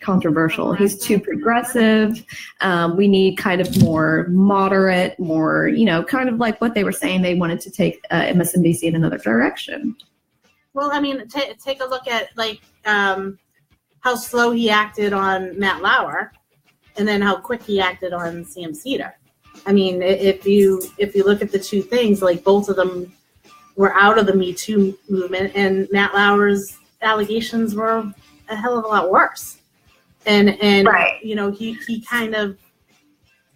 controversial. He's too progressive. We need kind of more moderate, more, kind of like what they were saying. They wanted to take MSNBC in another direction. Well, I mean, take a look at how slow he acted on Matt Lauer, and then how quick he acted on Sam Cedar. I mean, if you look at the two things, like both of them were out of the Me Too movement, and Matt Lauer's allegations were a hell of a lot worse. And right. He kind of,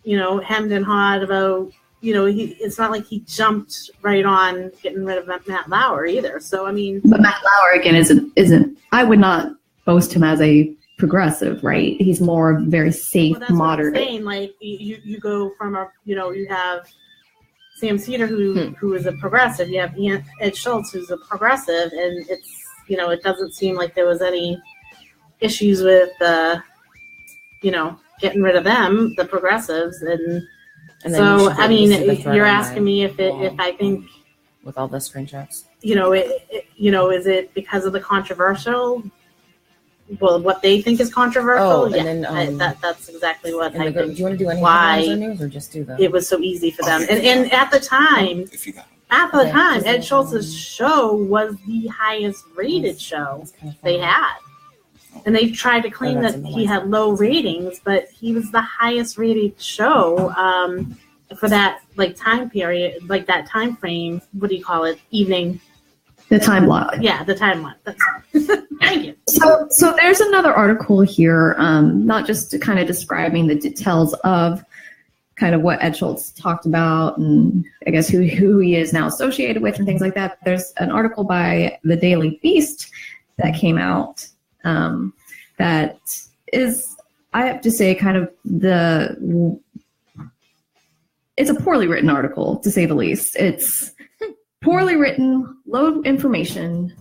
hemmed and hawed about, it's not like he jumped right on getting rid of Matt Lauer either. So, I mean. But Matt Lauer, again, isn't, I would not boast him as a progressive, right? He's more very safe, moderate. What I'm saying. Like, you go from you have Sam Cedar, who is a progressive. You have Ed Schultz, who's a progressive, and it's, it doesn't seem like there was any issues with, getting rid of them, the progressives, and so I mean, you're asking me if I think with all the screenshots, is it because of the controversial? Well, what they think is controversial, yeah, and then, that's exactly what I think. Do you want to do any headlines or news, or just do the? It was so easy for them, and at the time, Ed Schultz's show was the highest rated show they had. And they tried to claim that he had low ratings, but he was the highest rated show for that time period, that time frame. What do you call it? Evening. The time block. Yeah, the time block. Thank you. So there's another article here, not just kind of describing the details of kind of what Ed Schultz talked about, and I guess who he is now associated with and things like that. There's an article by the Daily Beast that came out. That is, I have to say, kind of it's a poorly written article, to say the least. It's poorly written, low information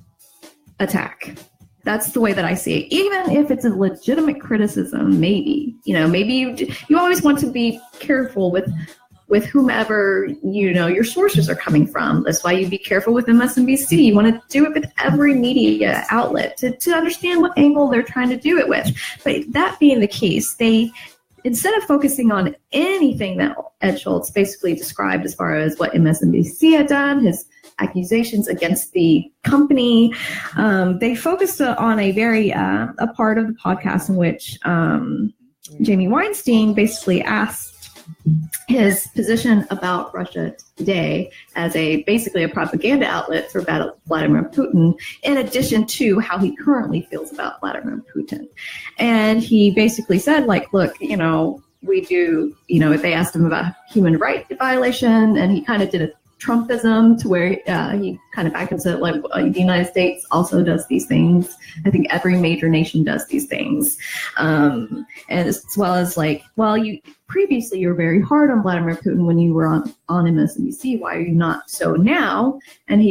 attack. That's the way that I see it. Even if it's a legitimate criticism, maybe you always want to be careful with whomever, your sources are coming from. That's why you be careful with MSNBC. You want to do it with every media outlet to understand what angle they're trying to do it with. But that being the case, they, instead of focusing on anything that Ed Schultz basically described as far as what MSNBC had done, his accusations against the company, they focused on a very, a part of the podcast in which Jamie Weinstein basically asked his position about Russia Today as basically a propaganda outlet for Vladimir Putin, in addition to how he currently feels about Vladimir Putin. And he basically said, look, we do, they asked him about human rights violation, and he kind of did a Trumpism to where he kind of back and said, the United States also does these things. I think every major nation does these things. And as well as previously you were very hard on Vladimir Putin when you were on MSNBC. Why are you not so now? And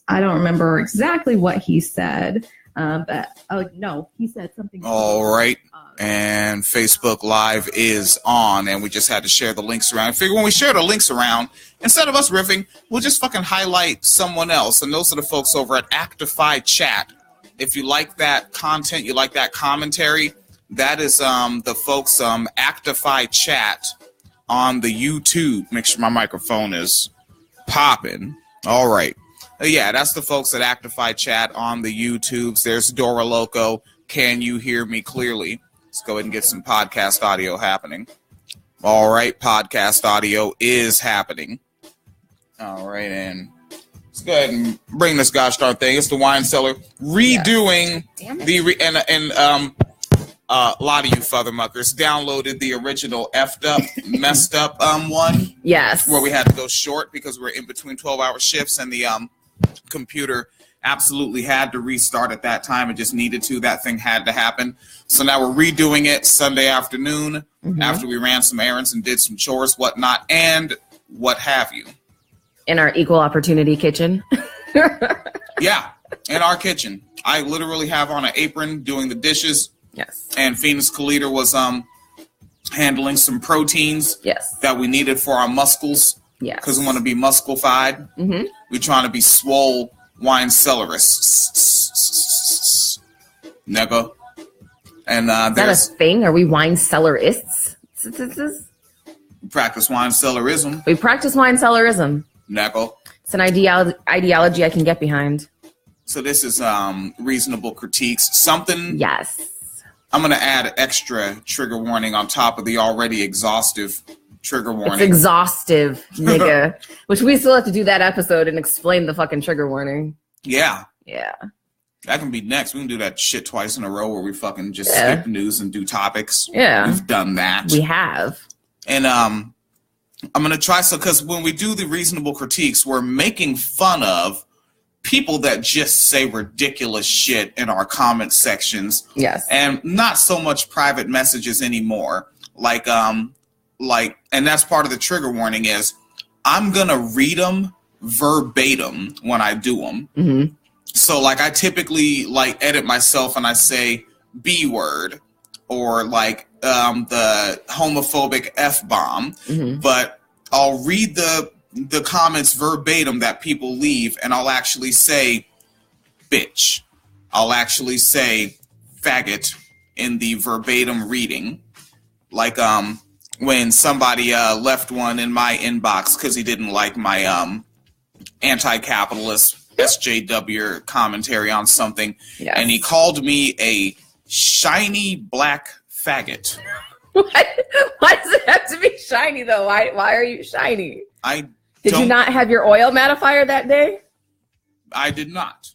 I don't remember exactly what he said, he said something. All right. And Facebook Live is on, and we just had to share the links around. I figure when we share the links around, instead of us riffing, we'll just fucking highlight someone else. And those are the folks over at Actify Chat. If you like that content, you like that commentary, that is the folks Actify Chat on the YouTube. Make sure my microphone is popping. All right. Yeah, that's the folks at Actify Chat on the YouTubes. There's Dora Loco. Can you hear me clearly? Let's go ahead and get some podcast audio happening. All right, podcast audio is happening. All right, and let's go ahead and bring this gosh darn thing. It's the Wine Cellar redoing a lot of you fathermuckers downloaded the original effed up, messed up one. Yes. Where we had to go short because we're in between 12-hour shifts, and the computer absolutely had to restart at that time. It just needed to. That thing had to happen. So now we're redoing it Sunday afternoon after we ran some errands and did some chores, whatnot, and what have you. In our equal opportunity kitchen. Yeah, in our kitchen. I literally have on an apron doing the dishes. Yes. And Phoenix Kalita was handling some proteins that we needed for our muscles. Yes. Because we want to be musclified. Mm-hmm. We're trying to be swole wine cellarists. Nigga. And Is that a there's thing? Are we wine cellarists? practice wine cellarism. We practice wine cellarism. Knuckle. It's an ideology I can get behind. So this is reasonable critiques. Something. Yes. I'm going to add extra trigger warning on top of the already exhaustive trigger warning. It's exhaustive, nigga. Which we still have to do that episode and explain the fucking trigger warning. Yeah. Yeah. That can be next. We can do that shit twice in a row where we fucking just skip news and do topics. Yeah. We've done that. We have. And I'm going to try, because when we do the reasonable critiques, we're making fun of people that just say ridiculous shit in our comment sections. Yes. And not so much private messages anymore. And that's part of the trigger warning is I'm going to read them verbatim when I do them. Mm-hmm. So I typically edit myself and I say B word or the homophobic F-bomb, but I'll read the comments verbatim that people leave, and I'll actually say bitch. I'll actually say faggot in the verbatim reading. When somebody left one in my inbox because he didn't like my anti-capitalist SJW commentary on something, and he called me a shiny black faggot. Why does it have to be shiny, though? Why are you shiny? Did you not have your oil mattifier that day? I did not.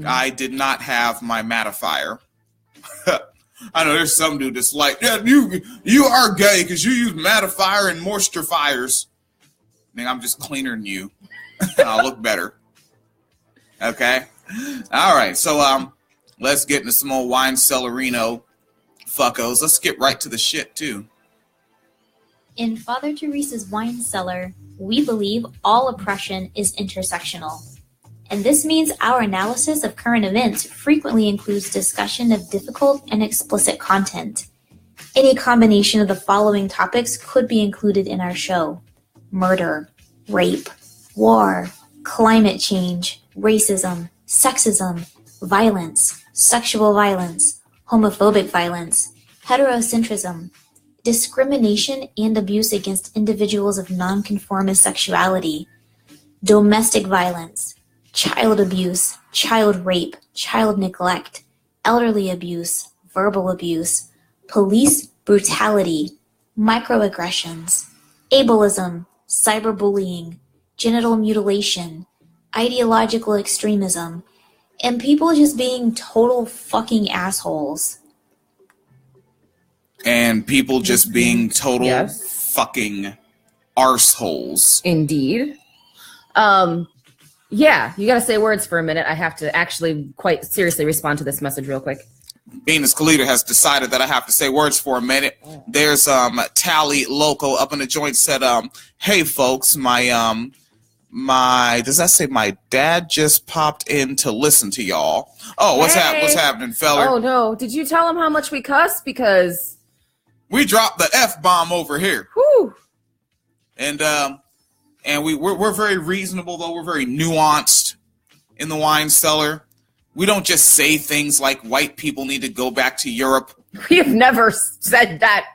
I did not have my mattifier. I know there's some dude that's like, yeah, you are gay because you use mattifier and moisturifiers. I mean, I'm just cleaner than you. I'll look better. Okay? All right. So let's get into some old Wine Cellarino fuckos. Let's get right to the shit, too. In Father Teresa's Wine Cellar, we believe all oppression is intersectional. And this means our analysis of current events frequently includes discussion of difficult and explicit content. Any combination of the following topics could be included in our show: murder, rape, war, climate change, racism, sexism, violence, sexual violence, homophobic violence, heterocentrism, discrimination and abuse against individuals of nonconformist sexuality, domestic violence, child abuse, child rape, child neglect, elderly abuse, verbal abuse, police brutality, microaggressions, ableism, cyberbullying, genital mutilation, ideological extremism, and people just being total fucking assholes. And people just being total fucking arseholes. Indeed. Yeah, you got to say words for a minute. I have to actually quite seriously respond to this message real quick. Venus Kalita has decided that I have to say words for a minute. There's Tally Loco up in the joint said, hey folks, my does that say my dad just popped in to listen to y'all? Oh, what's happening, feller? Oh no, did you tell him how much we cuss? Because we dropped the F-bomb over here. Whew. And we're very reasonable, though. We're very nuanced in the Wine Cellar. We don't just say things like white people need to go back to Europe. We have never said that,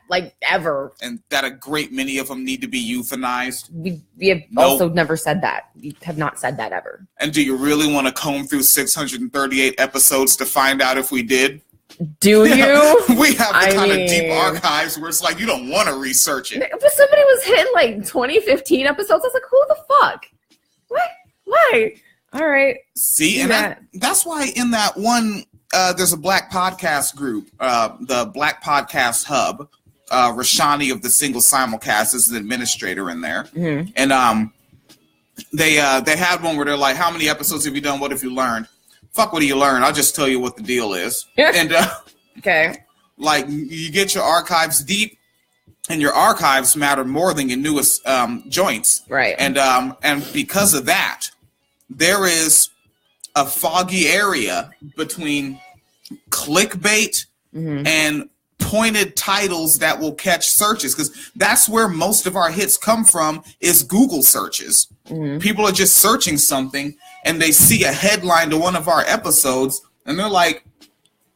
ever. And that a great many of them need to be euthanized. We have also never said that. We have not said that ever. And do you really want to comb through 638 episodes to find out if we did? Do you? We have the kind of deep archives where it's like you don't want to research it. But somebody was hitting 2015 episodes. I was like, who the fuck? What? Why? All right. See, and that's why in that one, there's a Black podcast group, the Black Podcast Hub. Rashani of the Single Simulcast is an administrator in there. Mm-hmm. And they had one where they're like, how many episodes have you done? What have you learned? Fuck, what do you learn? I'll just tell you what the deal is. And okay. You get your archives deep, and your archives matter more than your newest joints. Right. And because of that, there is a foggy area between clickbait and pointed titles that will catch searches, because that's where most of our hits come from, is Google searches. Mm-hmm. People are just searching something and they see a headline to one of our episodes and they're like,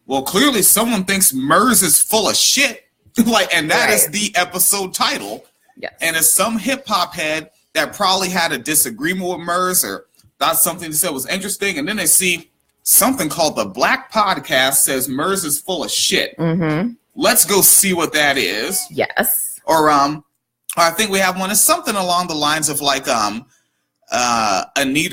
Well, clearly someone thinks Murs is full of shit. And that is the episode title. Yes. And it's some hip hop head that probably had a disagreement with Murs or thought something he said was interesting. And then they see something called the Black Podcast says Murs is full of shit. Mm-hmm. Let's go see what that is. Yes. Or I think we have one. It's something along the lines of Anita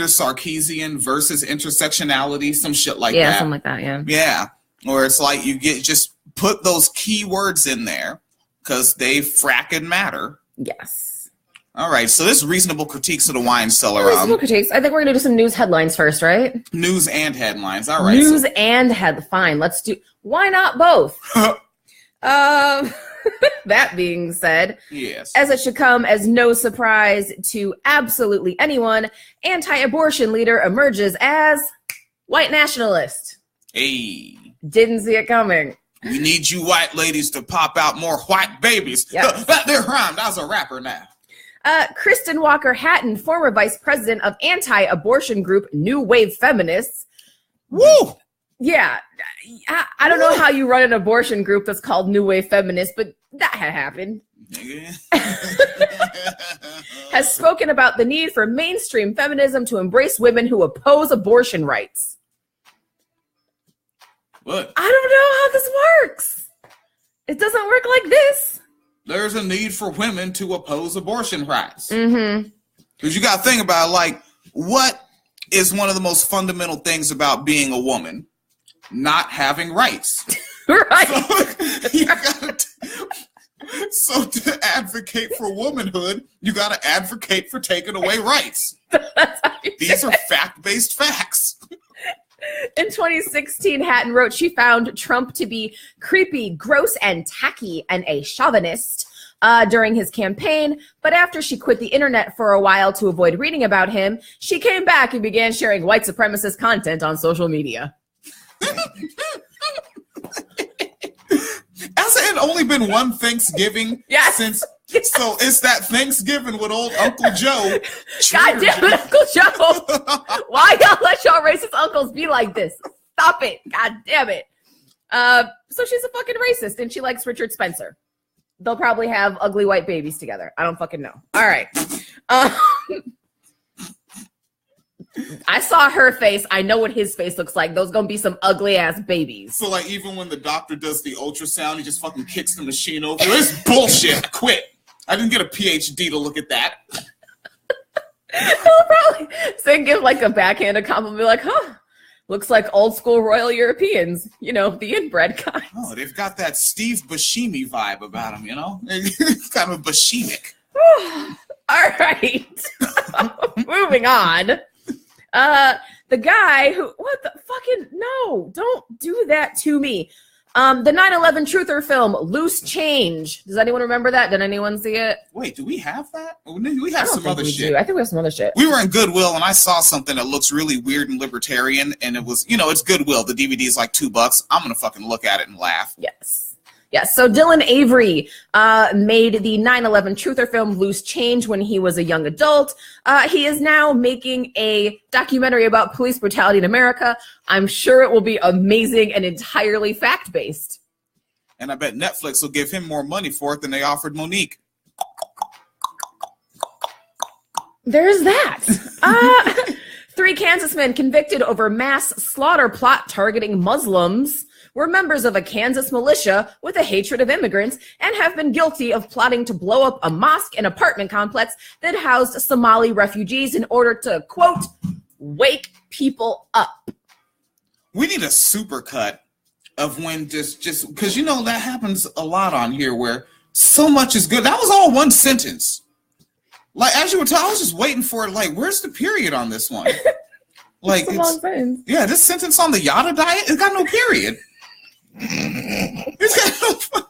Sarkeesian versus intersectionality, some shit like that. Yeah, something like that, yeah. Yeah. Or it's like you just put those keywords in there because they fracking matter. Yes. All right. So this is reasonable critiques of the Wine Cellar. Reasonable critiques. I think we're going to do some news headlines first, right? News and headlines. All right. News and fine. Let's do. Why not both? That being said, yes, as it should come as no surprise to absolutely anyone, anti-abortion leader emerges as white nationalist. Hey. Didn't see it coming. We need you white ladies to pop out more white babies. Yes. That rhymed. I was a rapper now. Kristen Walker Hatton, former vice president of anti-abortion group New Wave Feminists. Woo! Yeah. I don't know how you run an abortion group that's called New Wave Feminists, but that had happened. Has spoken about the need for mainstream feminism to embrace women who oppose abortion rights. What? I don't know how this works. It doesn't work like this. There's a need for women to oppose abortion rights. Mm-hmm. Because you got to think about, what is one of the most fundamental things about being a woman? Not having rights. Right. So to advocate for womanhood, you got to advocate for taking away rights. These are fact-based facts. In 2016, Hatton wrote she found Trump to be creepy, gross, and tacky, and a chauvinist during his campaign. But after she quit the internet for a while to avoid reading about him, she came back and began sharing white supremacist content on social media. Has it only been one Thanksgiving since? So it's that Thanksgiving with old Uncle Joe. God damn it, Uncle Joe. Why y'all let y'all racist uncles be like this? Stop it. God damn it. So she's a fucking racist and she likes Richard Spencer. They'll probably have ugly white babies together. I don't fucking know. All right. I saw her face. I know what his face looks like. Those gonna be some ugly ass babies. So even when the doctor does the ultrasound, he just fucking kicks the machine over. It's bullshit. I quit. I didn't get a PhD to look at that. He'll probably give a backhanded compliment, be like, huh, looks like old school Royal Europeans, the inbred kind. Oh, they've got that Steve Buscemi vibe about them, kind of Buscemic. All right. Moving on. The guy who, what the fucking, no, don't do that to me. The 9/11 truther film, Loose Change. Does anyone remember that? Did anyone see it? Wait, do we have that? We have some other shit. I think we have some other shit. We were in Goodwill and I saw something that looks really weird and libertarian, and it was, it's Goodwill. The DVD is like $2. I'm gonna fucking look at it and laugh. Yes. Yes, so Dylan Avery made the 9/11 truther film Loose Change when he was a young adult. He is now making a documentary about police brutality in America. I'm sure it will be amazing and entirely fact-based. And I bet Netflix will give him more money for it than they offered Monique. There's that. 3 Kansas men convicted over mass slaughter plot targeting Muslims were members of a Kansas militia with a hatred of immigrants and have been guilty of plotting to blow up a mosque and apartment complex that housed Somali refugees in order to, quote, wake people up. We need a supercut of when just because, that happens a lot on here where so much is good. That was all one sentence. As you were talking, I was just waiting for it. Where's the period on this one? It's a long sentence. Yeah, this sentence on the Yada diet, it's got no period. It's got no.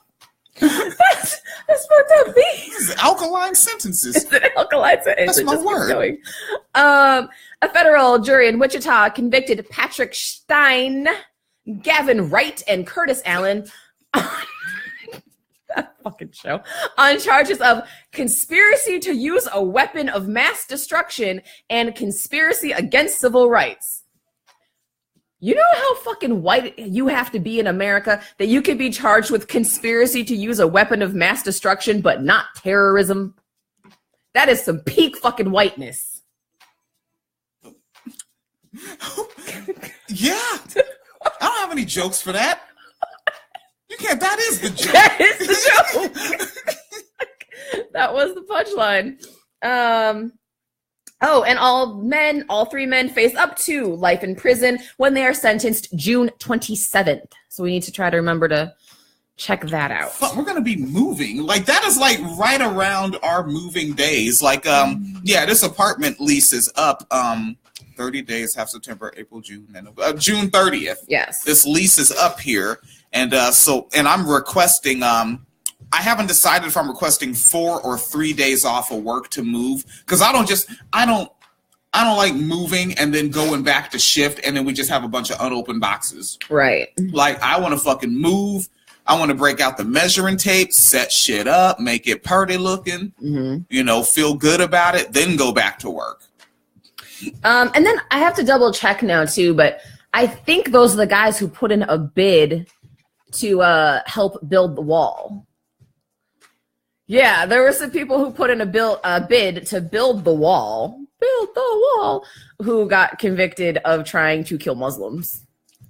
That's fucked up. These alkaline sentences. It's an alkaline sentence. That's my word. A federal jury in Wichita convicted Patrick Stein, Gavin Wright, and Curtis Allen that fucking show on charges of conspiracy to use a weapon of mass destruction and conspiracy against civil rights. You know how fucking white you have to be in America that you could be charged with conspiracy to use a weapon of mass destruction, but not terrorism? That is some peak fucking whiteness. Yeah. I don't have any jokes for that. You can't. That is the joke. That is the joke. That was the punchline. And all three men face up to life in prison when they are sentenced June 27th. So we need to try to remember to check that out. But we're gonna be moving. Like that is like right around our moving days. Like this apartment lease is up 30 days, half September, April, June, and June 30th. Yes. This lease is up here. And and I'm requesting I haven't decided if I'm requesting 4 or 3 days off of work to move, because I don't like moving and then going back to shift and then we just have a bunch of unopened boxes. Right. Like I want to fucking move. I want to break out the measuring tape, set shit up, make it pretty looking, feel good about it, then go back to work. And then I have to double check now too, but I think those are the guys who put in a bid to help build the wall. Yeah, there were some people who put in a bid to build the wall, who got convicted of trying to kill Muslims.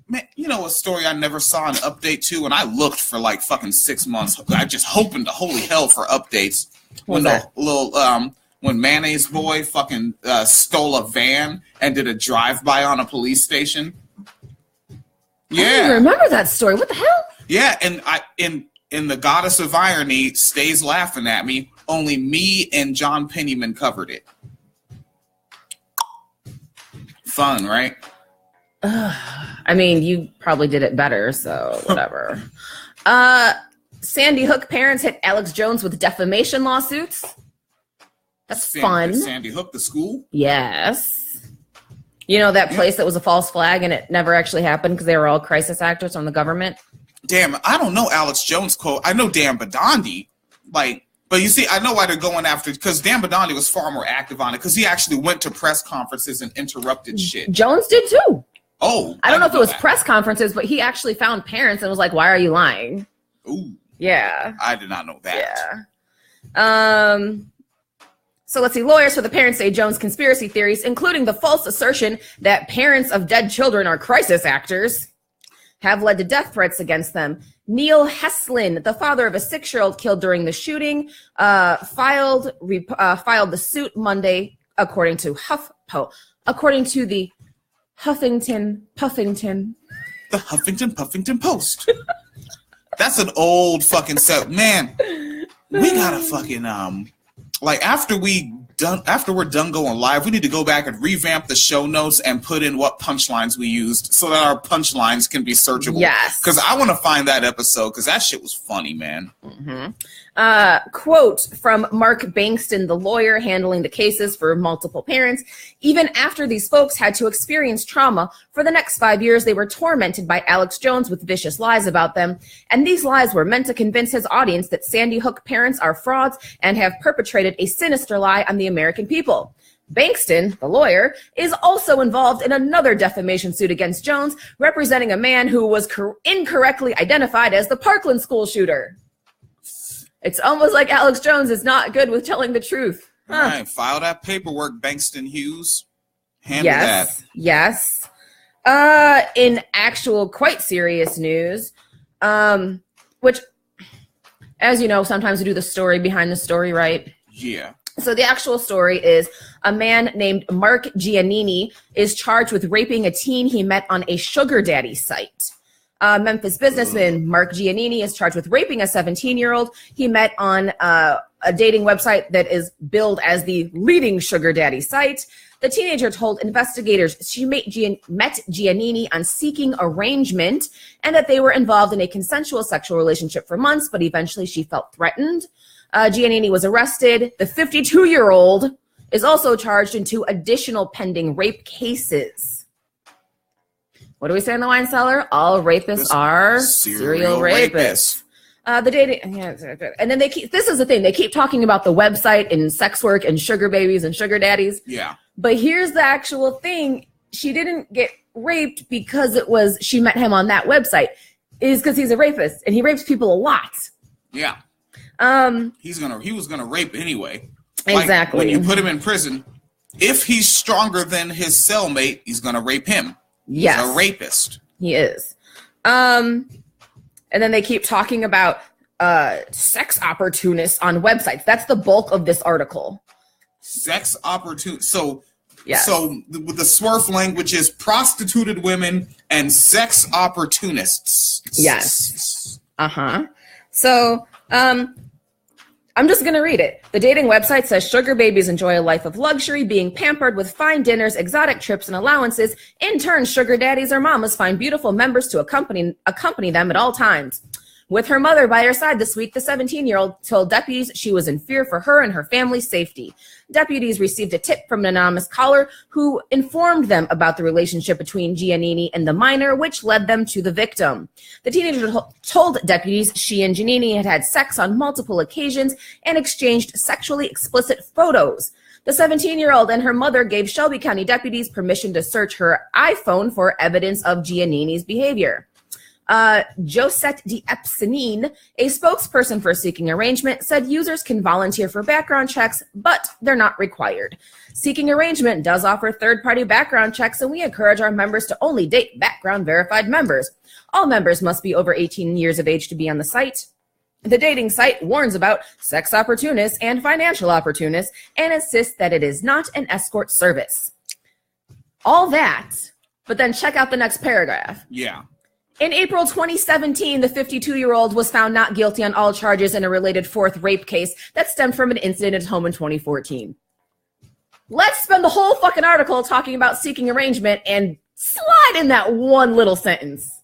Man, you know a story I never saw an update to, and I looked for like fucking 6 months. I just hoping to holy hell for updates. When Mayonnaise Boy fucking stole a van and did a drive-by on a police station. Yeah, I don't even remember that story. What the hell? Yeah, and in the Goddess of Irony stays laughing at me. Only me and John Pennyman covered it. Fun, right? I mean, you probably did it better, so whatever. Sandy Hook parents hit Alex Jones with defamation lawsuits. That's fun. Sandy Hook, the school? Yes. You know that place that was a false flag and it never actually happened because they were all crisis actors from the government? Damn, I don't know Alex Jones' quote. I know Dan Badandi. But you see, I know why they're going after, because Dan Badandi was far more active on it because he actually went to press conferences and interrupted shit. Jones did too. Oh. I don't know if it was press conferences, but he actually found parents and was like, why are you lying? Ooh. Yeah. I did not know that. Yeah. So let's see. Lawyers for the parents say Jones' conspiracy theories, including the false assertion that parents of dead children are crisis actors, have led to death threats against them. Neil Heslin, the father of a 6-year-old killed during the shooting, filed the suit Monday, according to the Huffington Puffington. The Huffington Puffington Post. That's an old fucking set. Man, we gotta fucking after we're done going live, we need to go back and revamp the show notes and put in what punchlines we used so that our punchlines can be searchable. Yes. Because I want to find that episode because that shit was funny, man. Mm-hmm. Quote from Mark Bankston, the lawyer handling the cases for multiple parents. Even after these folks had to experience trauma, for the next 5 years, they were tormented by Alex Jones with vicious lies about them. And these lies were meant to convince his audience that Sandy Hook parents are frauds and have perpetrated a sinister lie on the American people. Bankston, the lawyer, is also involved in another defamation suit against Jones, representing a man who was incorrectly identified as the Parkland school shooter. It's almost like Alex Jones is not good with telling the truth. Huh. All right, file that paperwork, Bankston Hughes. Handle that. Yes. In actual quite serious news, which, as you know, sometimes we do the story behind the story, right? Yeah. So the actual story is a man named Mark Giannini is charged with raping a teen he met on a sugar daddy site. Memphis businessman Mark Giannini is charged with raping a 17-year-old he met on a dating website that is billed as the leading sugar daddy site. The teenager told investigators she met Giannini on seeking arrangement and that they were involved in a consensual sexual relationship for months, but eventually she felt threatened. Giannini was arrested. The 52-year-old is also charged in 2 additional pending rape cases. What do we say in the Wine Cellar? All rapists are serial rapists. The dating, and then this is the thing. They keep talking about the website and sex work and sugar babies and sugar daddies. Yeah. But here's the actual thing. She didn't get raped because she met him on that website is because he's a rapist and he rapes people a lot. Yeah. He was gonna rape anyway. Exactly. When you put him in prison, if he's stronger than his cellmate, he's gonna rape him. Yes. He's a rapist. He is. And then they keep talking about sex opportunists on websites. That's the bulk of this article. Sex opportunity. So Yes. So the swerve language is prostituted women and sex opportunists. Yes. So, I'm just going to read it. The dating website says sugar babies enjoy a life of luxury, being pampered with fine dinners, exotic trips, and allowances. In turn, sugar daddies or mamas find beautiful members to accompany them at all times. With her mother by her side this week, the 17-year-old told deputies she was in fear for her and her family's safety. Deputies received a tip from an anonymous caller who informed them about the relationship between Giannini and the minor, which led them to the victim. The teenager told deputies she and Giannini had had sex on multiple occasions and exchanged sexually explicit photos. The 17-year-old and her mother gave Shelby County deputies permission to search her iPhone for evidence of Giannini's behavior. Josette D'Epsenine, a spokesperson for Seeking Arrangement, said users can volunteer for background checks, but they're not required. Seeking Arrangement does offer third-party background checks, and we encourage our members to only date background-verified members. All members must be over 18 years of age to be on the site. The dating site warns about sex opportunists and financial opportunists and insists that it is not an escort service. All that, but then check out the next paragraph. Yeah. In April 2017, the 52-year-old was found not guilty on all charges in a related fourth rape case that stemmed from an incident at his home in 2014. Let's spend the whole fucking article talking about Seeking Arrangement and slide in that one little sentence.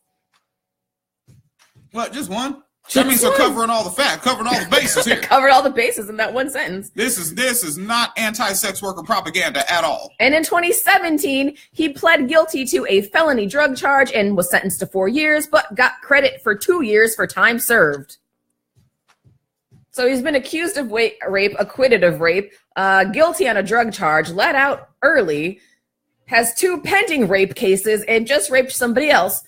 What, just one? That means we're covering all the facts, covering all the bases here. Covered all the bases in that one sentence. This is not anti-sex worker propaganda at all. And in 2017, he pled guilty to a felony drug charge and was sentenced to 4 years, but got credit for 2 years for time served. So he's been accused of rape, acquitted of rape, guilty on a drug charge, let out early, has 2 pending rape cases, and just raped somebody else.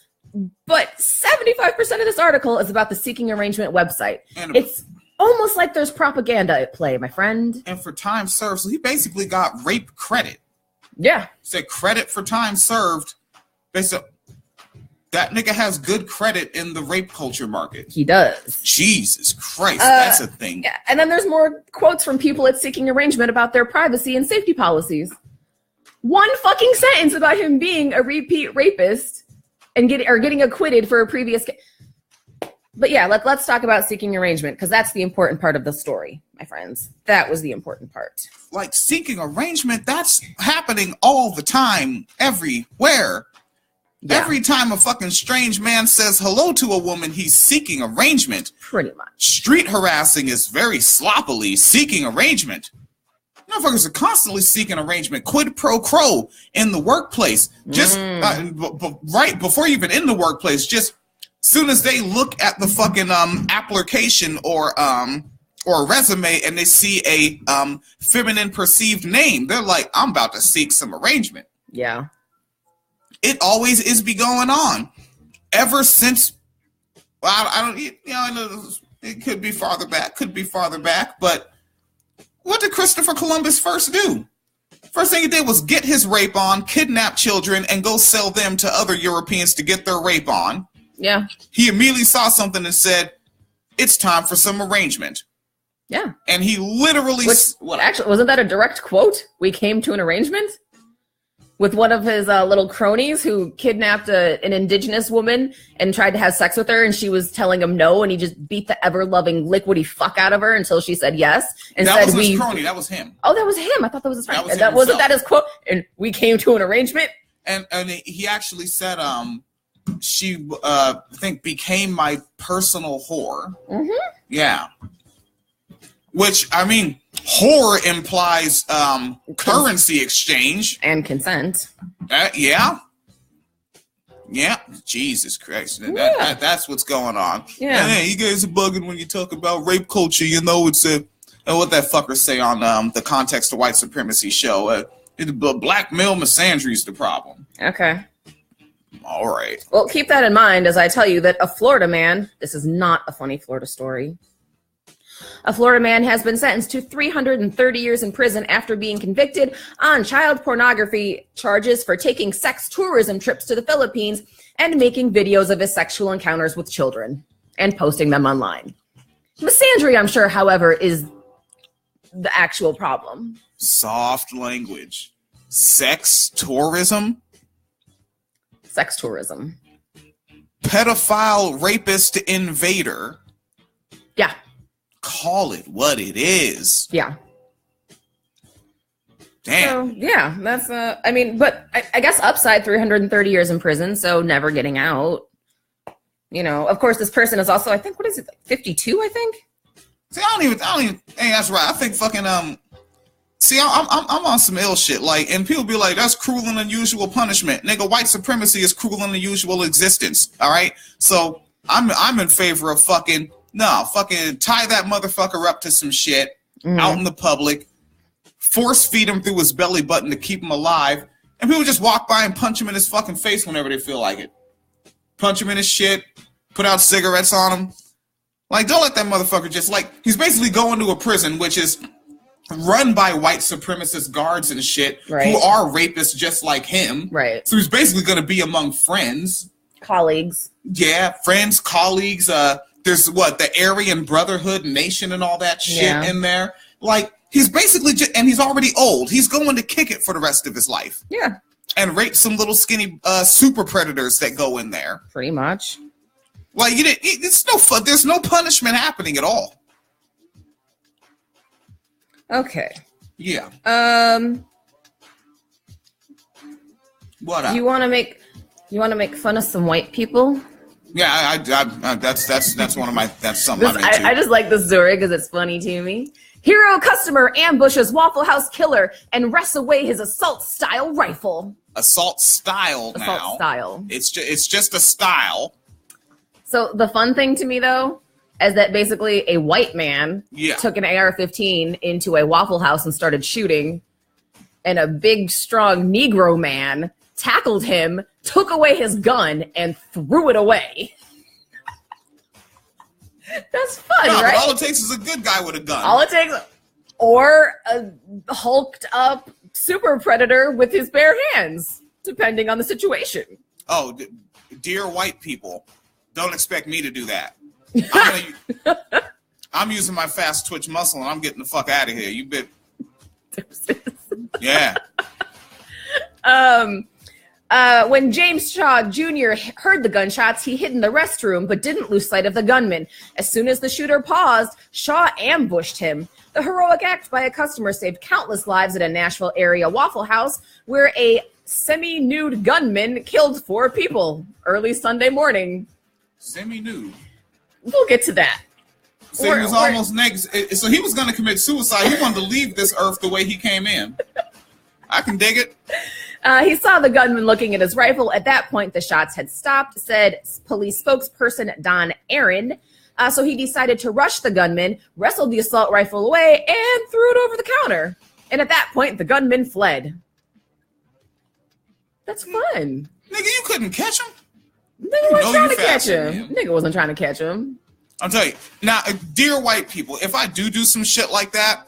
But 75% of this article is about the Seeking Arrangement website. And it's almost like there's propaganda at play, my friend. And for time served, so he basically got rape credit. Yeah. Said credit for time served. Basically, that nigga has good credit in the rape culture market. He does. Jesus Christ, that's a thing. Yeah. And then there's more quotes from people at Seeking Arrangement about their privacy and safety policies. One fucking sentence about him being a repeat rapist and getting acquitted for a previous case. But yeah, let's talk about Seeking Arrangement, because that's the important part of the story, my friends. That was the important part. Like, Seeking Arrangement, that's happening all the time, everywhere. Yeah. Every time a fucking strange man says hello to a woman, he's seeking arrangement. Pretty much. Street harassing is very sloppily seeking arrangement. Motherfuckers are constantly seeking arrangement, quid pro quo in the workplace. Just right before even in the workplace, just soon as they look at the fucking application or a resume and they see a feminine perceived name, they're like, I'm about to seek some arrangement. Yeah. It always is be going on. Ever since, well, I don't, I know it could be farther back, but what did Christopher Columbus first do? First thing he did was get his rape on, kidnap children, and go sell them to other Europeans to get their rape on. Yeah. He immediately saw something and said, it's time for some arrangement. Yeah. And he literally... Actually, wasn't that a direct quote? We came to an arrangement? With one of his little cronies who kidnapped an indigenous woman and tried to have sex with her, and she was telling him no, and he just beat the ever-loving liquidy fuck out of her until she said yes. And that said, was his crony. That was him. Oh, that was him. I thought that was his friend. Wasn't that his quote? And we came to an arrangement? And he actually said she, I think, became my personal whore. Mm-hmm. Yeah. Which, I mean, whore implies currency exchange. And consent. Yeah. Yeah. Jesus Christ. That's what's going on. Yeah. And, hey, you guys are bugging when you talk about rape culture. You know, it's what that fucker say on the Context of White Supremacy show. Black male misandry is the problem. Okay. All right. Well, keep that in mind as I tell you that a Florida man, this is not a funny Florida story. A Florida man has been sentenced to 330 years in prison after being convicted on child pornography charges for taking sex tourism trips to the Philippines and making videos of his sexual encounters with children and posting them online. Misandry, I'm sure, however, is the actual problem. Soft language. Sex tourism? Sex tourism. Pedophile rapist invader. Yeah. Call it what it is. Yeah. Damn. So, yeah, that's, but I guess upside 330 years in prison, so never getting out. You know, of course, this person is also, I think, what is it, like 52, I think? See, I don't even, hey, that's right. I think fucking, see, I'm on some ill shit. Like, and people be like, that's cruel and unusual punishment. Nigga, white supremacy is cruel and unusual existence. All right? So, I'm in favor of fucking tie that motherfucker up to some shit out in the public, force feed him through his belly button to keep him alive, and people just walk by and punch him in his fucking face whenever they feel like it. Punch him in his shit, put out cigarettes on him. Like, don't let that motherfucker just, like, he's basically going to a prison which is run by white supremacist guards and shit who are rapists just like him. Right. So he's basically going to be among friends. Colleagues. Yeah, friends, colleagues. There's the Aryan Brotherhood Nation and all that shit in there. Like, he's basically and he's already old. He's going to kick it for the rest of his life. Yeah. And rape some little skinny super predators that go in there. Pretty much. Like, it's no fun. There's no punishment happening at all. Okay. Yeah. What up? You want to make fun of some white people? Yeah, I that's one of my something I'm into. I just like this story because it's funny to me. Hero customer ambushes Waffle House killer and wrests away his assault style rifle. Assault style now. Assault style. It's just a style. So the fun thing to me though is that basically a white man took an AR-15 into a Waffle House and started shooting, and a big strong Negro man tackled him, took away his gun, and threw it away. That's fun, right? All it takes is a good guy with a gun. All it takes, or a hulked up super predator with his bare hands, depending on the situation. Oh, dear white people, don't expect me to do that. I'm using my fast twitch muscle and I'm getting the fuck out of here. You bet. Yeah. When James Shaw Jr. heard the gunshots, he hid in the restroom but didn't lose sight of the gunman. As soon as the shooter paused, Shaw ambushed him. The heroic act by a customer saved countless lives at a Nashville area Waffle House where a semi-nude gunman killed 4 people early Sunday morning. Semi-nude? We'll get to that. So he was almost naked. So he was going to commit suicide. He wanted to leave this earth the way he came in. I can dig it. He saw the gunman looking at his rifle. At that point, the shots had stopped, said police spokesperson Don Aaron. So he decided to rush the gunman, wrestled the assault rifle away, and threw it over the counter. And at that point, the gunman fled. That's fun. Nigga, you couldn't catch him? Nigga wasn't trying to catch him. Nigga wasn't trying to catch him. I'll tell you. Now, dear white people, if I do some shit like that,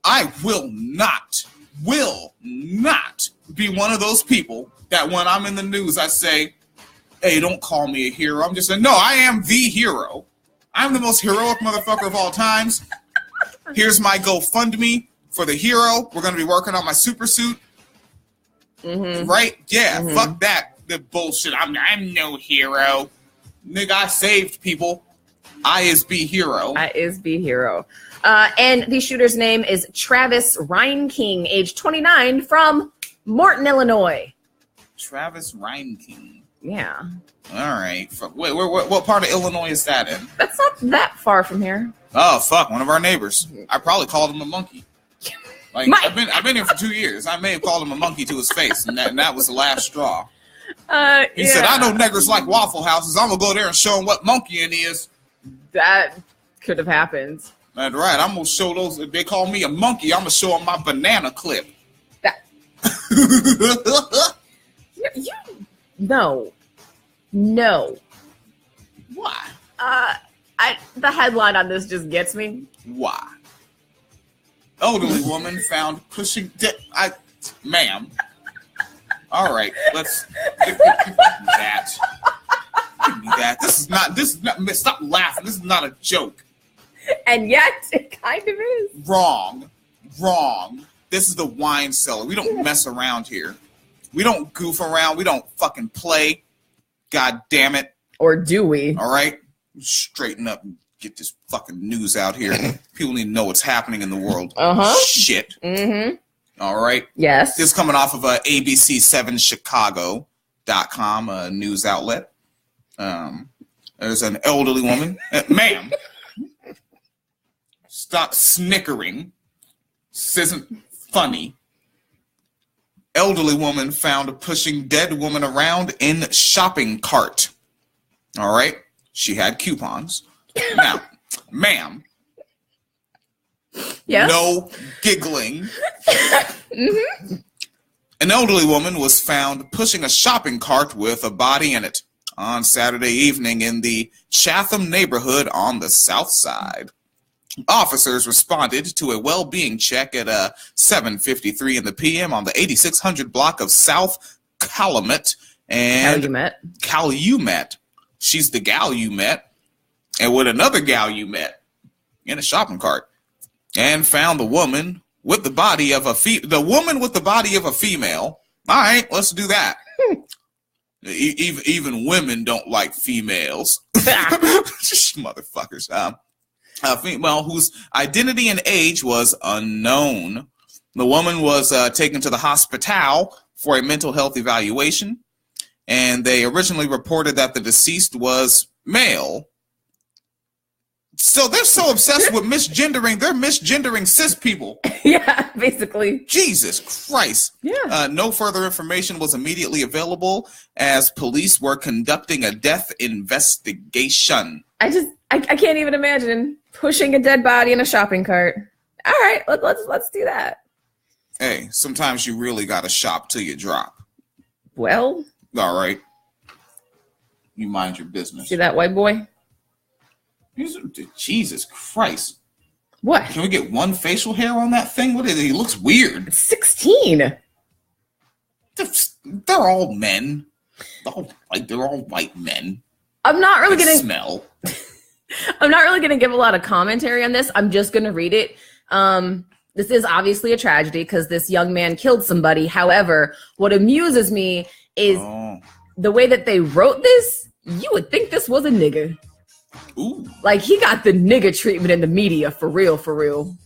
I will not be one of those people that when I'm in the news, I say, hey, don't call me a hero. I'm just saying, no, I am the hero. I'm the most heroic motherfucker of all times. Here's my GoFundMe for the hero. We're going to be working on my super suit. Mm-hmm. Right? Yeah, fuck that. The bullshit. I'm no hero. Nigga, I saved people. I is be hero. And the shooter's name is Travis Reinking, age 29, from Morton, Illinois. Travis Reinking. Yeah. All right. Wait, what part of Illinois is that in? That's not that far from here. Oh, fuck. One of our neighbors. I probably called him a monkey. Like, I've been here for 2 years. I may have called him a monkey to his face, and that was the last straw. He said, I know niggers like Waffle Houses. I'm going to go there and show them what monkeying is. That could have happened. That's right. I'm going to show those. If they call me a monkey, I'm going to show them my banana clip. No. Why? The headline on this just gets me. Why? Elderly woman found pushing. Ma'am. All right, let's give me that. Give me that. This is not. Stop laughing. This is not a joke. And yet, it kind of is. Wrong. This is the Wine Cellar. We don't mess around here. We don't goof around. We don't fucking play. God damn it. Or do we? All right? Straighten up and get this fucking news out here. People need to know what's happening in the world. Uh-huh. Shit. Mm-hmm. All right? Yes. This is coming off of ABC7Chicago.com, a news outlet. There's an elderly woman. Ma'am. Stop snickering. This isn't funny. Elderly woman found pushing dead woman around in shopping cart. All right? She had coupons. Now, ma'am. Yes. No giggling. Mm-hmm. An elderly woman was found pushing a shopping cart with a body in it on Saturday evening in the Chatham neighborhood on the south side. Officers responded to a well-being check at 7:53 in the p.m. on the 8600 block of South Calumet and Calumet. She's the gal you met, and with another gal you met in a shopping cart, and found the woman with the body of a female. All right, let's do that. Even women don't like females. Motherfuckers. A female whose identity and age was unknown. The woman was taken to the hospital for a mental health evaluation, and they originally reported that the deceased was male. So they're so obsessed with misgendering, they're misgendering cis people. Yeah, basically. Jesus Christ. Yeah. No further information was immediately available as police were conducting a death investigation. I can't even imagine pushing a dead body in a shopping cart. All right, let's do that. Hey, sometimes you really gotta shop till you drop. Well. All right. You mind your business. See that white boy? Jesus Christ. What? Can we get one facial hair on that thing? What is it? He looks weird. It's 16. They're all men. They're all white men. I'm not really They gonna smell. I'm not really gonna give a lot of commentary on this. I'm just gonna read it. This is obviously a tragedy because this young man killed somebody. However, what amuses me is the way that they wrote this. You would think this was a nigga. Ooh. Like, he got the nigga treatment in the media, for real.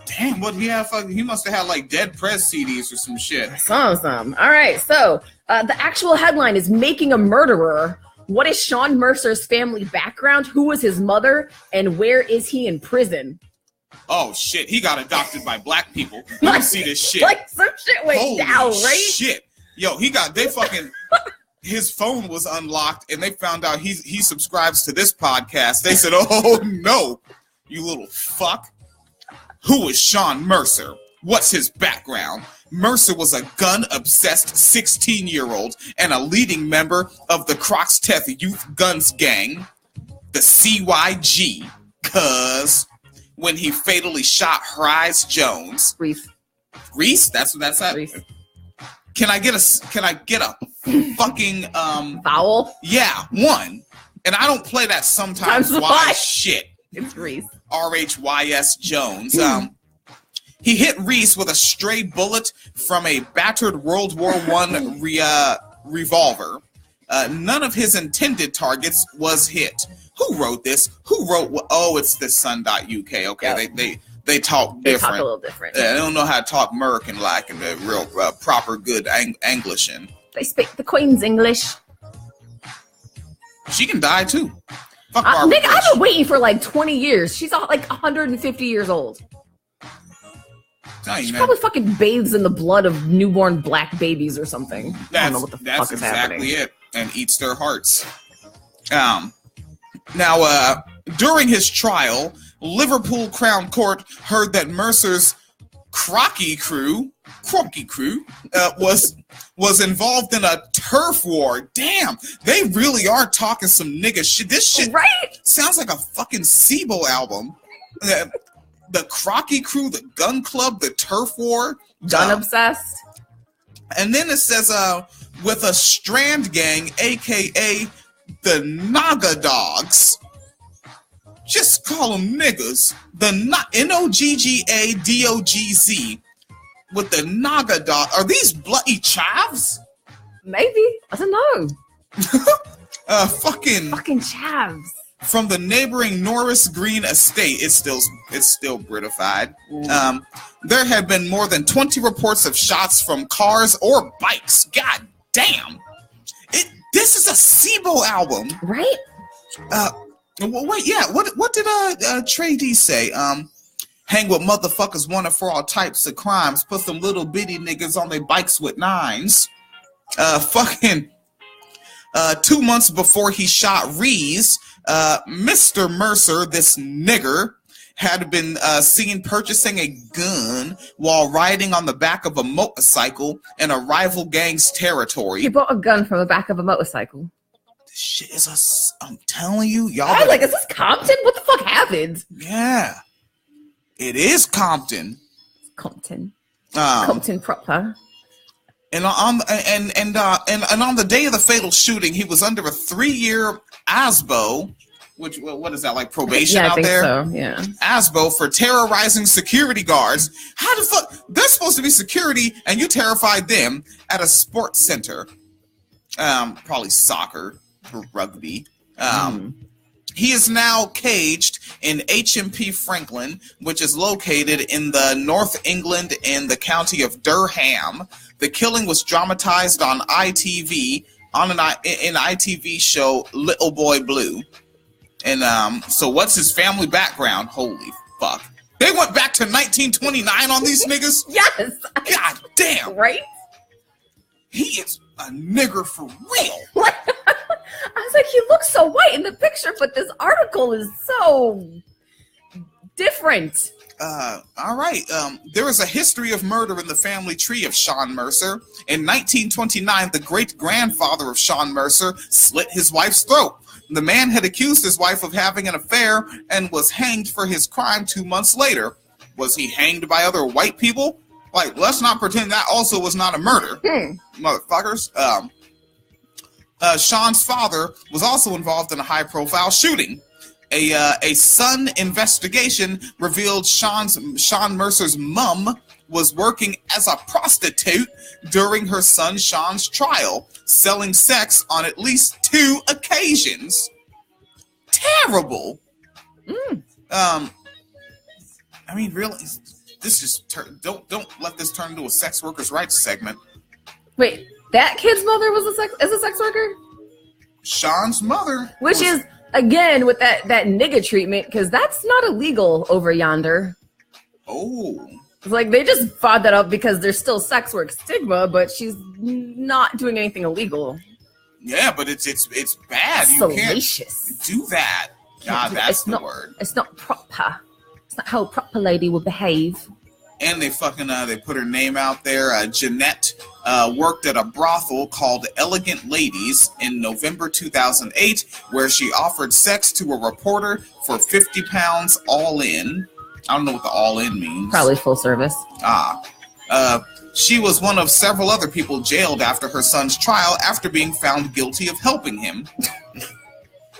Damn, what he have? He must have had like Dead Press CDs or some shit. Some. All right, so the actual headline is Making a Murderer. What is Sean Mercer's family background? Who was his mother? And where is he in prison? Oh, shit. He got adopted by black people. Let me see this shit. Like, some shit went down, right? Shit. Yo, his phone was unlocked, and they found out he subscribes to this podcast. They said, oh, no, you little fuck. Who is Sean Mercer? What's his background? Mercer was a gun-obsessed 16-year-old and a leading member of the Crotchteth Youth Guns Gang, the CYG, cuz when he fatally shot Hrise Jones. Reese? That's that. Reese. Can I get a fucking vowel? Yeah, one. And I don't play that sometimes why shit. It's Reese. RHYS Jones. He hit Reese with a stray bullet from a battered World War I revolver. None of his intended targets was hit. Who wrote this? Who wrote? It's the sun.uk. Okay, yep. They talk different. They talk a little different. They don't know how to talk American like in the real proper good English. And they speak the Queen's English. She can die too. Fuck Nick, I've been waiting for like 20 years. She's like 150 years old. She probably fucking bathes in the blood of newborn black babies or something. I don't know what the fuck is happening. That's exactly it. And eats their hearts. Now, during his trial, Liverpool Crown Court heard that Mercer's Crocky crew was involved in a turf war. Damn, they really are talking some nigga shit. This shit sounds like a fucking SIBO album. The Crocky crew, the gun club, the turf war. Gun obsessed. And then it says, with a strand gang, aka the Naga Dogs. Just call them niggas. The NOGGADOGZ with the Naga Dog. Are these bloody chavs? Maybe. I don't know. Fucking chavs. From the neighboring Norris Green estate. It's still Britified. There had been more than 20 reports of shots from cars or bikes. God damn. This is a SIBO album. Right? Well, wait, yeah. What did Trey D say? Hang with motherfuckers wanted for all types of crimes. Put some little bitty niggas on their bikes with nines. 2 months before he shot Reese, Mr. Mercer, this nigger, had been seen purchasing a gun while riding on the back of a motorcycle in a rival gang's territory. He bought a gun from the back of a motorcycle. Shit is I'm telling you, y'all. I was like, is this Compton? What the fuck happened? Yeah, it is Compton. Compton proper. And on the day of the fatal shooting, he was under a 3-year ASBO, which what is that, like probation out there? So, yeah. ASBO for terrorizing security guards. How the fuck? They're supposed to be security, and you terrified them at a sports center. Probably soccer. Rugby. He is now caged in HMP Franklin, which is located in the North England in the county of Durham. The killing was dramatized on ITV in ITV show Little Boy Blue. And so what's his family background? Holy fuck. They went back to 1929 on these niggas? Yes. God damn. Right? He is a nigger for real. I was like, he looks so white in the picture, but this article is so different. All right. There is a history of murder in the family tree of Sean Mercer. In 1929, the great-grandfather of Sean Mercer slit his wife's throat. The man had accused his wife of having an affair and was hanged for his crime 2 months later. Was he hanged by other white people? Like, let's not pretend that also was not a murder. Motherfuckers. Sean's father was also involved in a high-profile shooting. A Sun investigation revealed Sean Mercer's mom was working as a prostitute during her son Sean's trial, selling sex on at least 2 occasions. Terrible. I mean, really, this just don't let this turn into a sex workers' rights segment. Wait, that kid's mother was a sex worker? Sean's mother, which is again with that nigga treatment, because that's not illegal over yonder. Oh, it's like they just fought that up because there's still sex work stigma, but she's not doing anything illegal. Yeah, but it's bad. Salacious. You can't do that. God, that's the word. It's not proper. It's not how a proper lady would behave. And they fucking they put her name out there. Jeanette worked at a brothel called Elegant Ladies in November 2008, where she offered sex to a reporter for £50 all in. I don't know what the all in means. Probably full service. She was one of several other people jailed after her son's trial after being found guilty of helping him.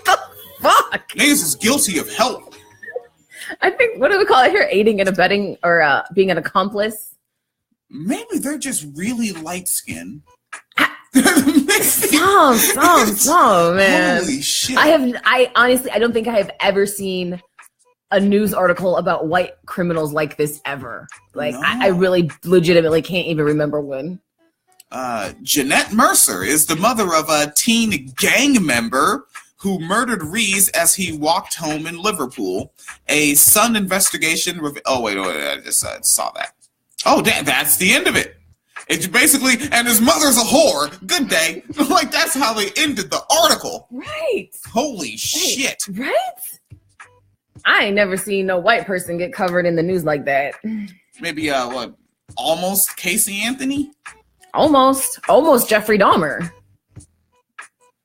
The fuck? Niggas is guilty of help. I think, what do we call it here? Aiding and abetting, or being an accomplice? Maybe they're just really light-skinned. Some, man. Holy shit. I honestly, I don't think I have ever seen a news article about white criminals like this ever. Like, no. I really legitimately can't even remember when. Jeanette Mercer is the mother of a teen gang member who murdered Reese as he walked home in Liverpool. A Sun investigation... Oh, wait, I just saw that. Oh, damn, that's the end of it. It's basically... And his mother's a whore. Good day. Like, that's how they ended the article. Right. Holy shit. Right? I ain't never seen no white person get covered in the news like that. maybe what? Almost Casey Anthony. Almost Jeffrey Dahmer.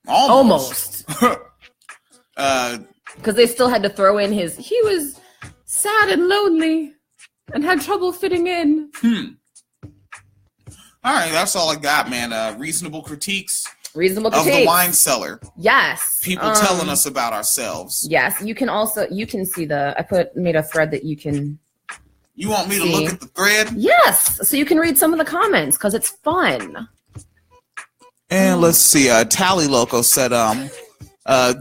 Almost. Because they still had to throw in he was sad and lonely and had trouble fitting in. All right, that's all I got, man. Reasonable critiques. Reasonable of critiques. the Wine Cellar. Yes. People telling us about ourselves. Yes. You can see made a thread that you can. You want me to look at the thread? Yes. So you can read some of the comments because it's fun. And let's see. Tally Loco said,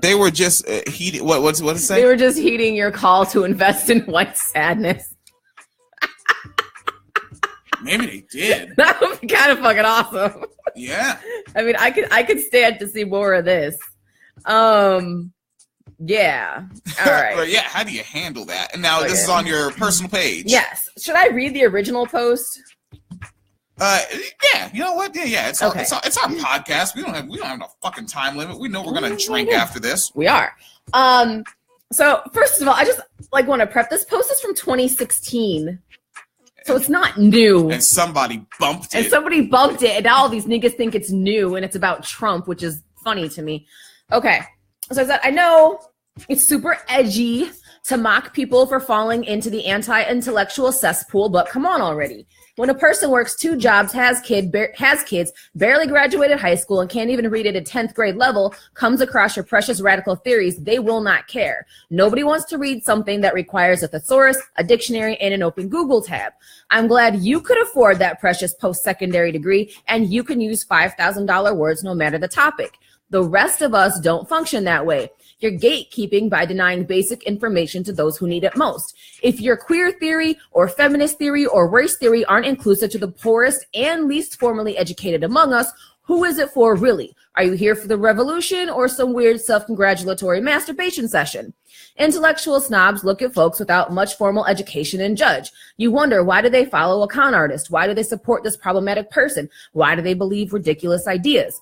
they were just heating. What's it say? They were just heeding your call to invest in white sadness. Maybe they did. That would be kind of fucking awesome. Yeah. I mean, I could stand to see more of this. Yeah. All right. But yeah, how do you handle that? And now this is on your personal page. Yes. Should I read the original post? Yeah. You know what? Yeah. It's our podcast. We don't have no fucking time limit. We know we're gonna drink after this. We are. So first of all, I just want to prep. This post is from 2016. So it's not new. And somebody bumped it. And now all these niggas think it's new and it's about Trump, which is funny to me. Okay. So I said, I know it's super edgy to mock people for falling into the anti-intellectual cesspool, but come on already. When a person works 2 jobs, has kids, barely graduated high school, and can't even read at a 10th grade level, comes across your precious radical theories, they will not care. Nobody wants to read something that requires a thesaurus, a dictionary, and an open Google tab. I'm glad you could afford that precious post-secondary degree, and you can use $5,000 words no matter the topic. The rest of us don't function that way. You're gatekeeping by denying basic information to those who need it most. If your queer theory or feminist theory or race theory aren't inclusive to the poorest and least formally educated among us, who is it for really? Are you here for the revolution or some weird self-congratulatory masturbation session? Intellectual snobs look at folks without much formal education and judge. You wonder, why do they follow a con artist? Why do they support this problematic person? Why do they believe ridiculous ideas?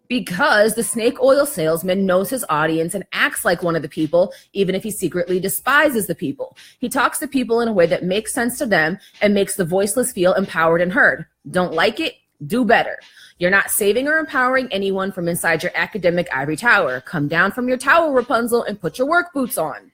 Because the snake oil salesman knows his audience and acts like one of the people, even if he secretly despises the people. He talks to people in a way that makes sense to them and makes the voiceless feel empowered and heard. Don't like it? Do better. You're not saving or empowering anyone from inside your academic ivory tower. Come down from your tower, Rapunzel, and put your work boots on.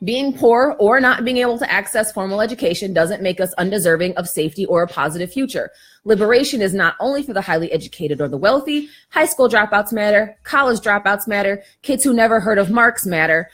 Being poor or not being able to access formal education doesn't make us undeserving of safety or a positive future. Liberation is not only for the highly educated or the wealthy. High school dropouts matter. College dropouts matter. Kids who never heard of Marx matter.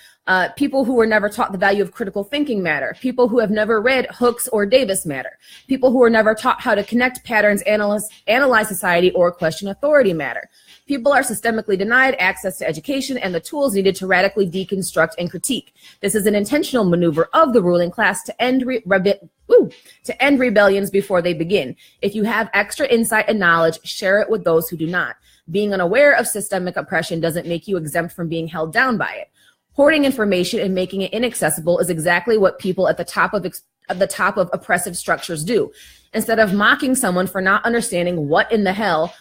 People who were never taught the value of critical thinking matter. People who have never read Hooks or Davis matter. People who were never taught how to connect patterns, analyze society, or question authority matter. People are systemically denied access to education and the tools needed to radically deconstruct and critique. This is an intentional maneuver of the ruling class to end rebellions before they begin. If you have extra insight and knowledge, share it with those who do not. Being unaware of systemic oppression doesn't make you exempt from being held down by it. Hoarding information and making it inaccessible is exactly what people at the top of oppressive structures do. Instead of mocking someone for not understanding what in the hell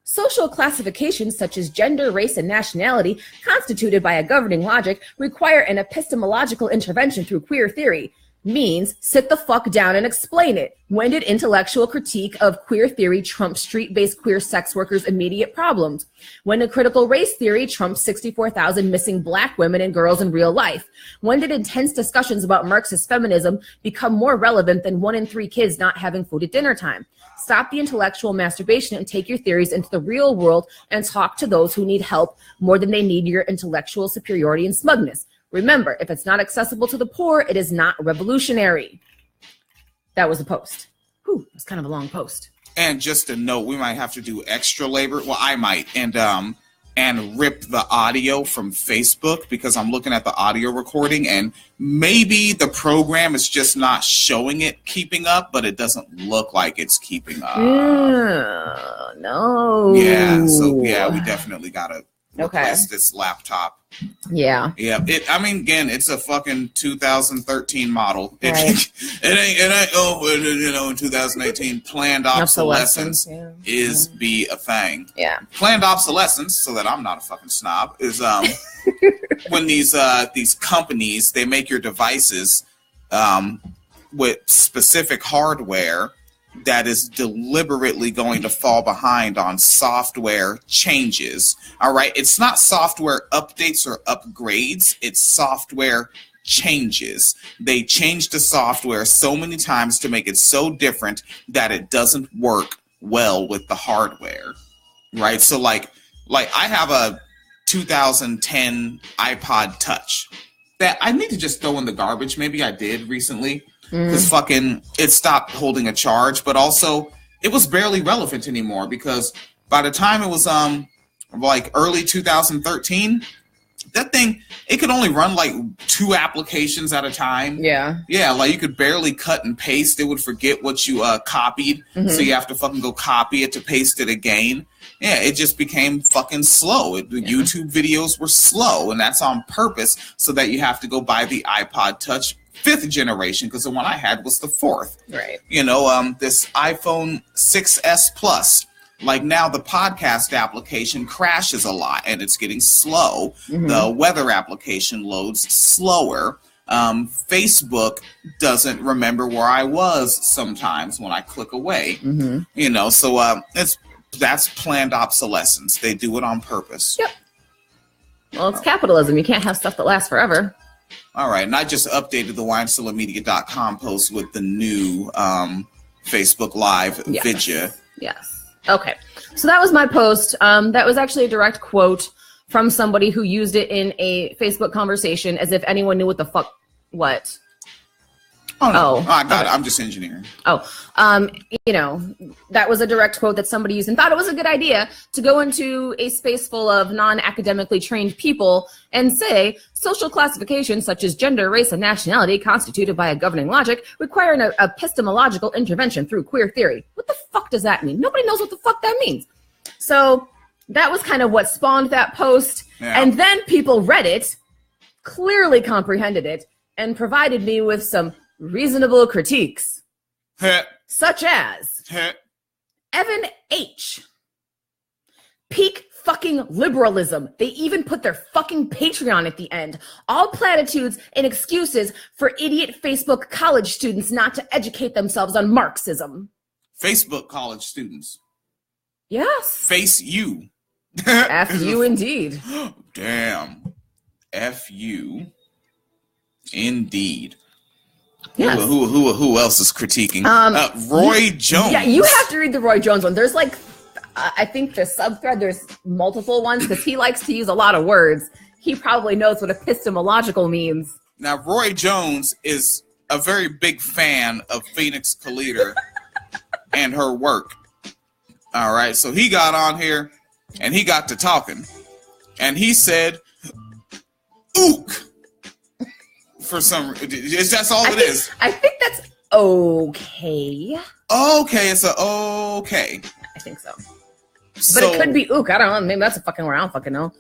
social classifications such as gender, race, and nationality, constituted by a governing logic, require an epistemological intervention through queer theory. Means sit the fuck down and explain it. When did intellectual critique of queer theory trump street-based queer sex workers' immediate problems? When did critical race theory trump 64,000 missing Black women and girls in real life? When did intense discussions about Marxist feminism become more relevant than 1 in 3 kids not having food at dinner time? Stop the intellectual masturbation and take your theories into the real world and talk to those who need help more than they need your intellectual superiority and smugness. Remember, if it's not accessible to the poor, it is not revolutionary. That was the post. Whew, it's kind of a long post. And just a note, we might have to do extra labor. Well, I might. And rip the audio from Facebook because I'm looking at the audio recording and maybe the program is just not showing it keeping up, but it doesn't look like it's keeping up. No. Yeah. So yeah, we definitely gotta replace this laptop. Yeah. Yeah. Again, it's a fucking 2013 model. It ain't, in 2018, planned obsolescence is be a thing. Yeah. Planned obsolescence, so that I'm not a fucking snob, is when these companies, they make your devices with specific hardware that is deliberately going to fall behind on software changes. All right. It's not software updates or upgrades. It's software changes. They change the software so many times to make it so different that it doesn't work well with the hardware. Right. So like I have a 2010 iPod Touch that I need to just throw in the garbage. Maybe I did recently. Because fucking it stopped holding a charge, but also it was barely relevant anymore because by the time it was like early 2013, that thing, it could only run like 2 applications at a time. Yeah. Yeah, like you could barely cut and paste. It would forget what you copied, so you have to fucking go copy it to paste it again. Yeah, it just became fucking slow. The YouTube videos were slow, and that's on purpose so that you have to go buy the iPod Touch 5th generation, because the one I had was the 4th. Right. You know, this iPhone 6S Plus, like now the podcast application crashes a lot and it's getting slow. The weather application loads slower. Facebook doesn't remember where I was sometimes when I click away. You know, so that's planned obsolescence. They do it on purpose. Yep. Well, it's capitalism. You can't have stuff that lasts forever. All right, and I just updated the winecellarmedia.com post with the new Facebook Live video. Yes. Okay. So that was my post. That was actually a direct quote from somebody who used it in a Facebook conversation as if anyone knew what the fuck. What? Oh, no. I got it. I'm just engineering. You know, that was a direct quote that somebody used and thought it was a good idea to go into a space full of non-academically trained people and say social classifications such as gender, race, and nationality constituted by a governing logic require an epistemological intervention through queer theory. What the fuck does that mean? Nobody knows what the fuck that means. So that was kind of what spawned that post. Yeah. And then people read it, clearly comprehended it, and provided me with some reasonable critiques, such as Evan H. Peak fucking liberalism. They even put their fucking Patreon at the end. All platitudes and excuses for idiot Facebook college students not to educate themselves on Marxism. Facebook college students. Yes. Face you. F you indeed. Damn. F you indeed. Yes. Who else is critiquing? Roy Jones. Yeah, you have to read the Roy Jones one. There's like, I think the subthread, there's multiple ones because he likes to use a lot of words. He probably knows what epistemological means. Now, Roy Jones is a very big fan of Phoenix Calida and her work. All right, so he got on here and he got to talking. And he said, ook. For some, that's all it is. I think that's okay. Okay, it's a okay. I think so. But it could be ook. I don't know. Maybe that's a fucking word. I don't fucking know.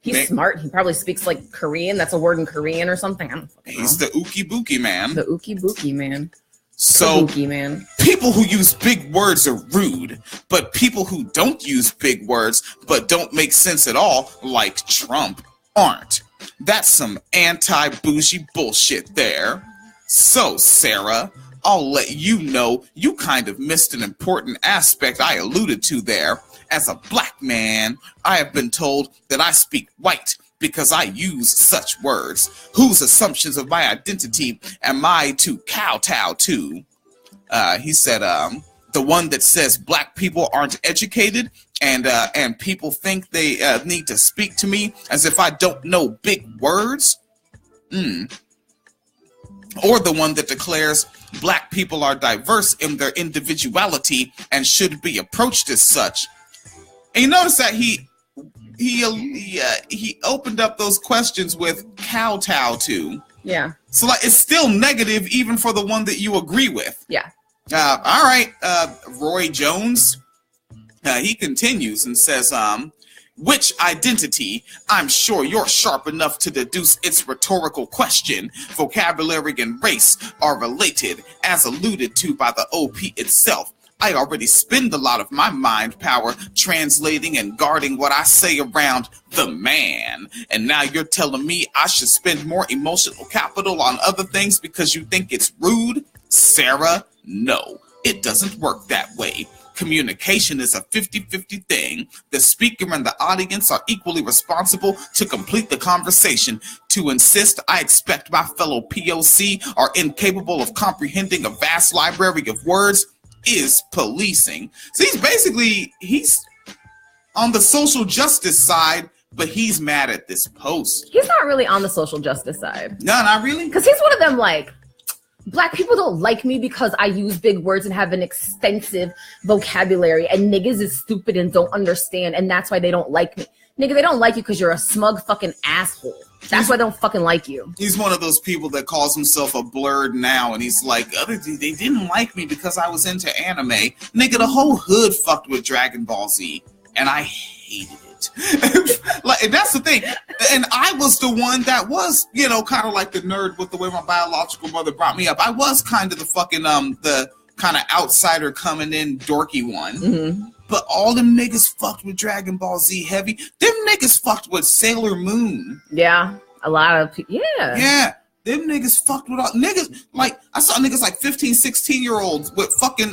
He's smart. He probably speaks like Korean. That's a word in Korean or something. I don't fucking know. He's the ookie bookie man. The ookie bookie man. So Kabuki man. People who use big words are rude, but people who don't use big words but don't make sense at all, like Trump, aren't. That's some anti-bougie bullshit there. So, Sarah, I'll let you know you kind of missed an important aspect I alluded to there. As a black man, I have been told that I speak white because I use such words. Whose assumptions of my identity am I to kowtow to? He said, the one that says black people aren't educated and people think they need to speak to me as if I don't know big words? Or the one that declares black people are diverse in their individuality and should be approached as such. And you notice that he opened up those questions with kowtow to. Yeah. So like it's still negative even for the one that you agree with. Yeah. All right, Roy Jones. He continues and says, which identity? I'm sure you're sharp enough to deduce its rhetorical question. Vocabulary and race are related, as alluded to by the OP itself. I already spend a lot of my mind power translating and guarding what I say around the man. And now you're telling me I should spend more emotional capital on other things because you think it's rude? Sarah, no, it doesn't work that way. Communication is a 50-50 thing. The speaker and the audience are equally responsible to complete the conversation. To insist I expect my fellow POC are incapable of comprehending a vast library of words is policing. So he's on the social justice side, but he's mad at this post. He's not really on the social justice side. No, not really. Because he's one of them, like, Black people don't like me because I use big words and have an extensive vocabulary, and niggas is stupid and don't understand, and that's why they don't like me. Nigga, they don't like you because you're a smug fucking asshole. That's why they don't fucking like you. He's one of those people that calls himself a blurred now, and he's like, they didn't like me because I was into anime. Nigga, the whole hood fucked with Dragon Ball Z, and I hated it. Like, and that's the thing. And I was the one that was, kind of like the nerd with the way my biological mother brought me up. I was kind of the fucking, the kind of outsider coming in dorky one. Mm-hmm. But all them niggas fucked with Dragon Ball Z heavy. Them niggas fucked with Sailor Moon. Yeah, a lot of people. Yeah. Yeah. Them niggas fucked with all niggas. Like, I saw niggas like 15, 16-year-olds with fucking,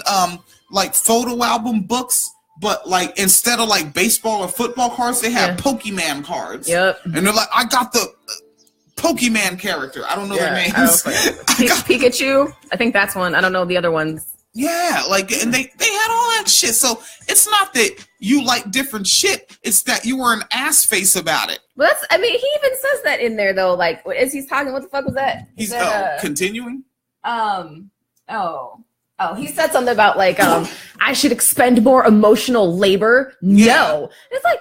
like photo album books. But like instead of like baseball or football cards, they have Pokemon cards. Yep. And they're like, I got the Pokemon character. I don't know their names. Pikachu. I think that's one. I don't know the other ones. Yeah, like, and they had all that shit. So it's not that you like different shit. It's that you were an ass face about it. But he even says that in there though. Like as he's talking, what the fuck was that? He's continuing. He said something about like, I should expend more emotional labor. Yeah. No. It's like,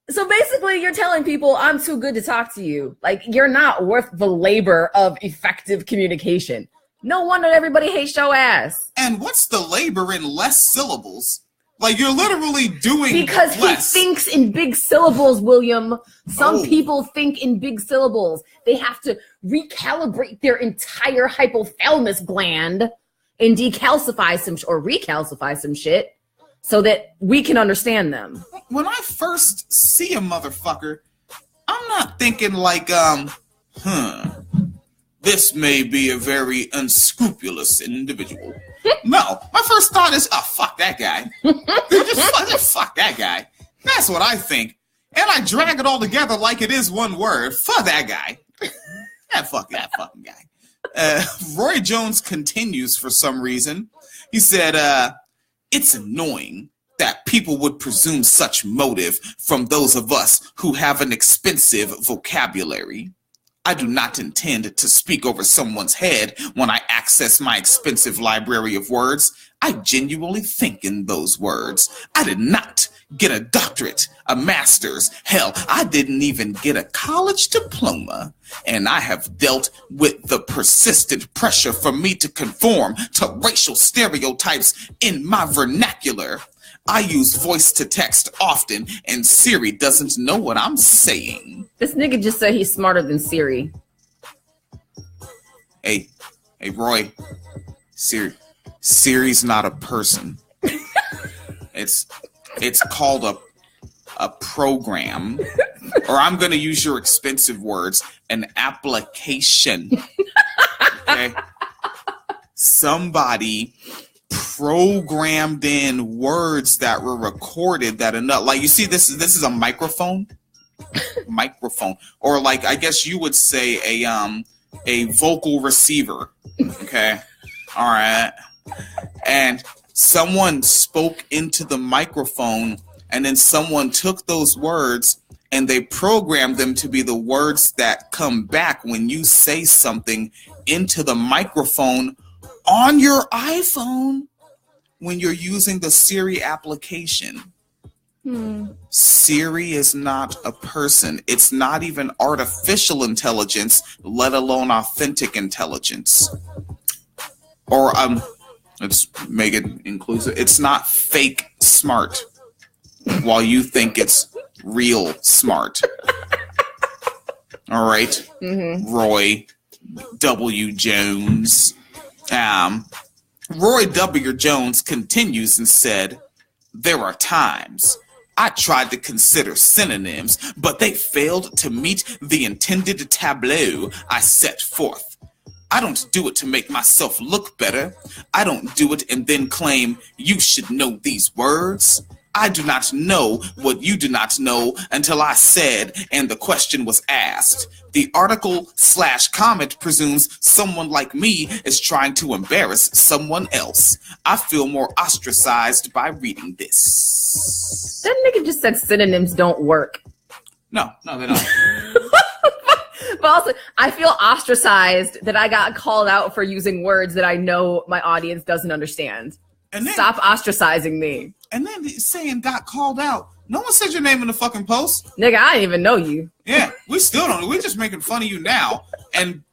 so basically you're telling people I'm too good to talk to you. Like you're not worth the labor of effective communication. No wonder everybody hates your ass. And what's the labor in less syllables? Like you're literally doing because less. He thinks in big syllables, William. Some people think in big syllables. They have to recalibrate their entire hypothalamus gland and recalcify some shit so that we can understand them. When I first see a motherfucker, I'm not thinking like, this may be a very unscrupulous individual. No, my first thought is, oh, fuck that guy. just fuck that guy. That's what I think. And I drag it all together like it is one word. Fuck that guy. Fuck that fucking guy. Roy Jones continues for some reason. He said, it's annoying that people would presume such motive from those of us who have an expensive vocabulary. I do not intend to speak over someone's head when I access my expensive library of words. I genuinely think in those words. I did not get a doctorate, a master's. Hell, I didn't even get a college diploma. And I have dealt with the persistent pressure for me to conform to racial stereotypes in my vernacular. I use voice to text often, and Siri doesn't know what I'm saying. This nigga just said he's smarter than Siri. Hey, Roy. Siri's not a person. It's called a program, or I'm going to use your expensive words, an application. Okay? Somebody programmed in words that were recorded that enough. Like, you see, this is a microphone, or like I guess you would say a vocal receiver. Okay, all right, and someone spoke into the microphone, and then someone took those words and they programmed them to be the words that come back when you say something into the microphone on your iPhone when you're using the Siri application. Siri is not a person. It's not even artificial intelligence, let alone authentic intelligence. Or let's make it inclusive. It's not fake smart, while you think it's real smart. All right, Roy W. Jones. Roy W. Jones continues and said, there are times I tried to consider synonyms, but they failed to meet the intended tableau I set forth. I don't do it to make myself look better. I don't do it and then claim you should know these words. I do not know what you do not know until I said and the question was asked. The article/comment presumes someone like me is trying to embarrass someone else. I feel more ostracized by reading this. That nigga just said synonyms don't work. No, they don't. But also, I feel ostracized that I got called out for using words that I know my audience doesn't understand. And then, Stop ostracizing me. And then saying got called out. No one said your name in the fucking post. Nigga, I didn't even know you. Yeah, we still don't. We're just making fun of you now. And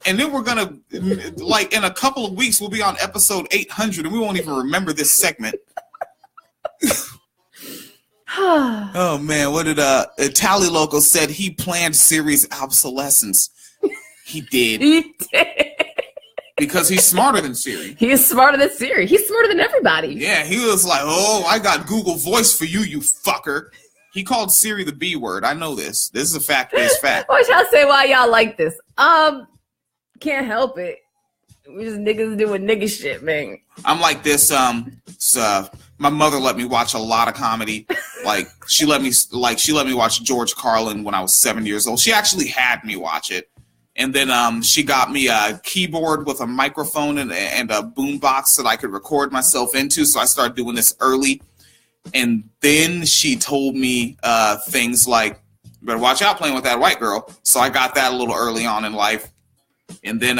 then we're going to, like, in a couple of weeks, we'll be on episode 800, and we won't even remember this segment. Oh, man. What did Tally Loco said he planned series obsolescence. He did. He did. Because he's smarter than Siri. He is smarter than Siri. He's smarter than everybody. Yeah, he was like, oh, I got Google Voice for you, you fucker. He called Siri the B word. I know this. This is a fact-based fact. Why y'all say why y'all like this? Can't help it. We just niggas doing nigga shit, man. I'm like this. My mother let me watch a lot of comedy. Like she let me watch George Carlin when I was 7 years old. She actually had me watch it. And then she got me a keyboard with a microphone and a boombox that I could record myself into. So I started doing this early. And then she told me things like, you better watch out playing with that white girl. So I got that a little early on in life. And then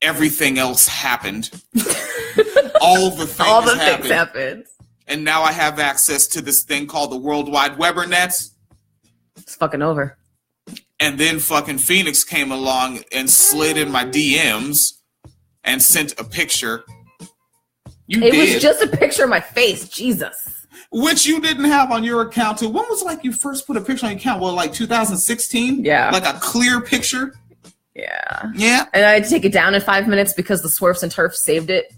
everything else happened. All the things happened. And now I have access to this thing called the World Wide Webernet. It's fucking over. And then fucking Phoenix came along and slid in my DMs and sent a picture. It was just a picture of my face. Jesus. Which you didn't have on your account too. When was like you first put a picture on your account? Well, like 2016? Yeah. Like a clear picture? Yeah. Yeah. And I had to take it down in 5 minutes because the Swerfs and Turf saved it.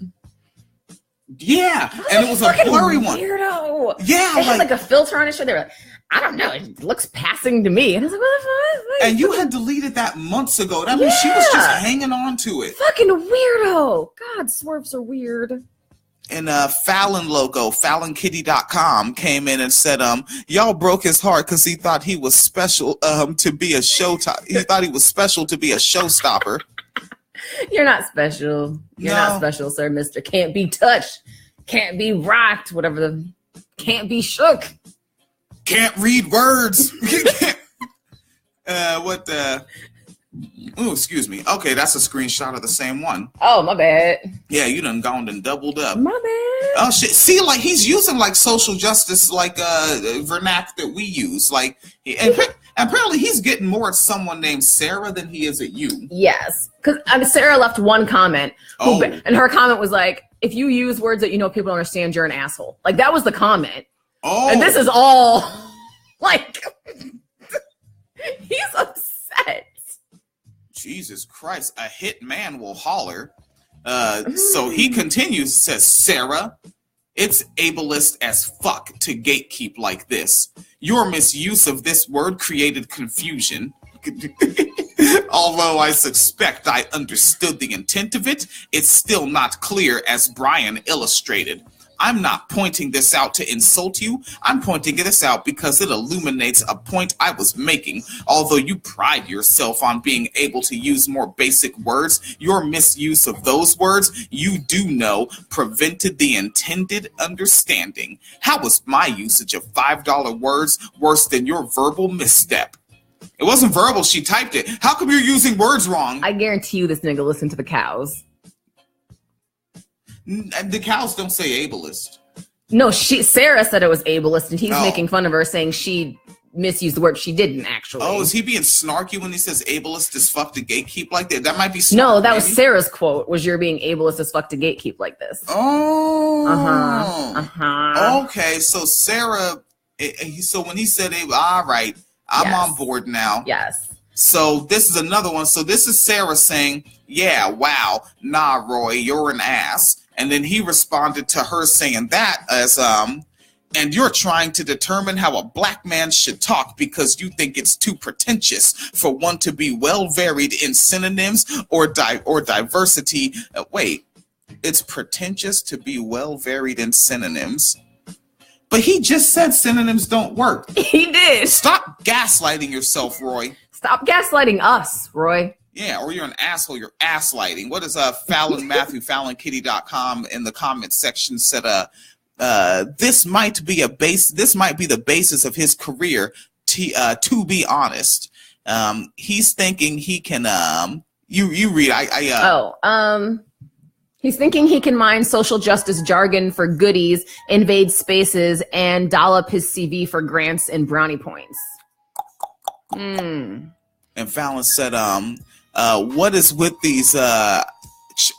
Yeah. And it was a blurry one. Weirdo. Yeah. It had like a filter on it. They were like, I don't know. It looks passing to me. And I was like, what the fuck? And you had deleted that months ago. That means she was just hanging on to it. Fucking weirdo. God, Swerfs are weird. And Fallon Loco, FallonKitty.com came in and said, y'all broke his heart because he thought he was special to be a he thought he was special to be a showstopper. You're not special. You're not special, sir, mister. Can't be touched. Can't be rocked. Whatever can't be shook. Can't read words. Oh, excuse me. Okay, that's a screenshot of the same one. Oh, my bad. Yeah, you done gone and doubled up. My bad. Oh shit. See, like he's using like social justice like vernac that we use. Like and apparently he's getting more at someone named Sarah than he is at you. Yes. Because Sarah left one comment and her comment was like, if you use words that you know people don't understand, you're an asshole. Like that was the comment. Oh. And this is all like he's upset. Jesus Christ, a hit man will holler. So he continues, says, Sarah, it's ableist as fuck to gatekeep like this. Your misuse of this word created confusion. Although I suspect I understood the intent of it, it's still not clear as Brian illustrated. I'm not pointing this out to insult you. I'm pointing this out because it illuminates a point I was making. Although you pride yourself on being able to use more basic words, your misuse of those words, you do know, prevented the intended understanding. How was my usage of $5 words worse than your verbal misstep? It wasn't verbal, she typed it. How come you're using words wrong? I guarantee you this nigga listened to the cows. The cows don't say ableist. No, Sarah said it was ableist, and he's making fun of her, saying she misused the word. She didn't actually. Oh, is he being snarky when he says ableist as fuck to gatekeep like that? That might be snarky. No, that was Sarah's quote. Was you're being ableist as fuck to gatekeep like this? Oh, okay. So Sarah. So when he said, "All right, I'm on board now." Yes. So this is another one. So this is Sarah saying, "Yeah, wow, nah, Roy, you're an ass." And then he responded to her saying that as, and you're trying to determine how a black man should talk because you think it's too pretentious for one to be well varied in synonyms or diversity. Wait, it's pretentious to be well varied in synonyms? But he just said synonyms don't work. He did. Stop gaslighting yourself, Roy. Stop gaslighting us, Roy. Yeah, or you're an asshole. You're asslighting. What is Fallon Matthew, FallonKitty.com in the comments section said, this might be the basis of his career, to be honest. He's thinking he can, you read, he's thinking he can mine social justice jargon for goodies, invade spaces, and dollop his CV for grants and brownie points. And Fallon said, what is with these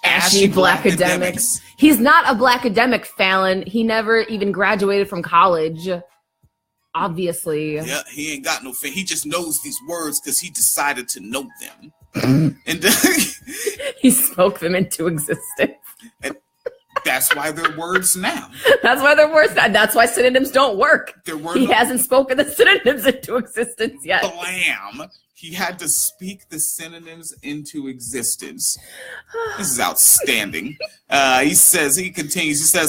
ashy black academics? He's not a black academic, Fallon. He never even graduated from college. Obviously. Yeah, he ain't got no fin. He just knows these words because he decided to know them. And he spoke them into existence. And that's why they're words now. That's why they're words now. That's why synonyms don't work. He hasn't spoken the synonyms into existence yet. Blam. He had to speak the synonyms into existence. This is outstanding. He continues, there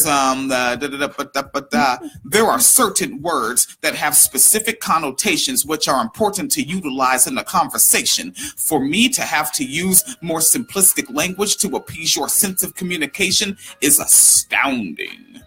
are certain words that have specific connotations which are important to utilize in a conversation. For me to have to use more simplistic language to appease your sense of communication is astounding.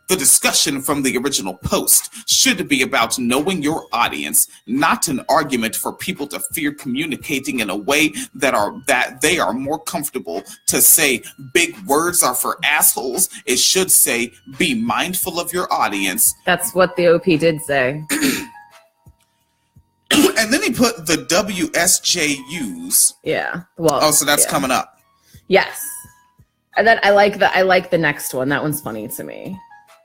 The discussion from the original post should be about knowing your audience, not an argument for people to fear communicating in a way that they are more comfortable to say big words are for assholes. It should say be mindful of your audience. That's what the OP did say. And then he put the WSJUs. Yeah. Well. Oh, so that's coming up. Yes. And then I like the next one. That one's funny to me.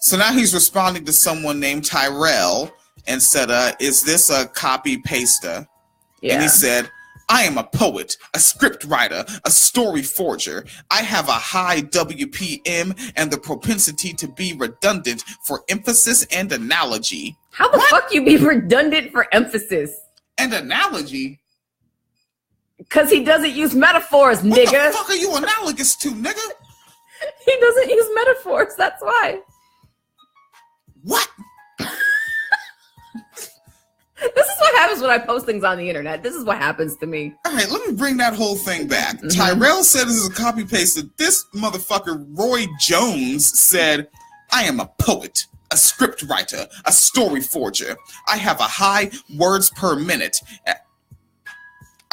So now he's responding to someone named Tyrell and said, is this a copy paster? Yeah. And he said, I am a poet, a script writer, a story forger. I have a high WPM and the propensity to be redundant for emphasis and analogy. How the fuck you be redundant for emphasis? And analogy? Because he doesn't use metaphors, nigga. What the fuck are you analogous to, nigga? He doesn't use metaphors, that's why. What? This is what happens when I post things on the internet. This is what happens to me. All right, let me bring that whole thing back. Mm-hmm. Tyrell said this is a copy paste. This motherfucker, Roy Jones, said, I am a poet, a script writer, a story forger. I have a high words per minute.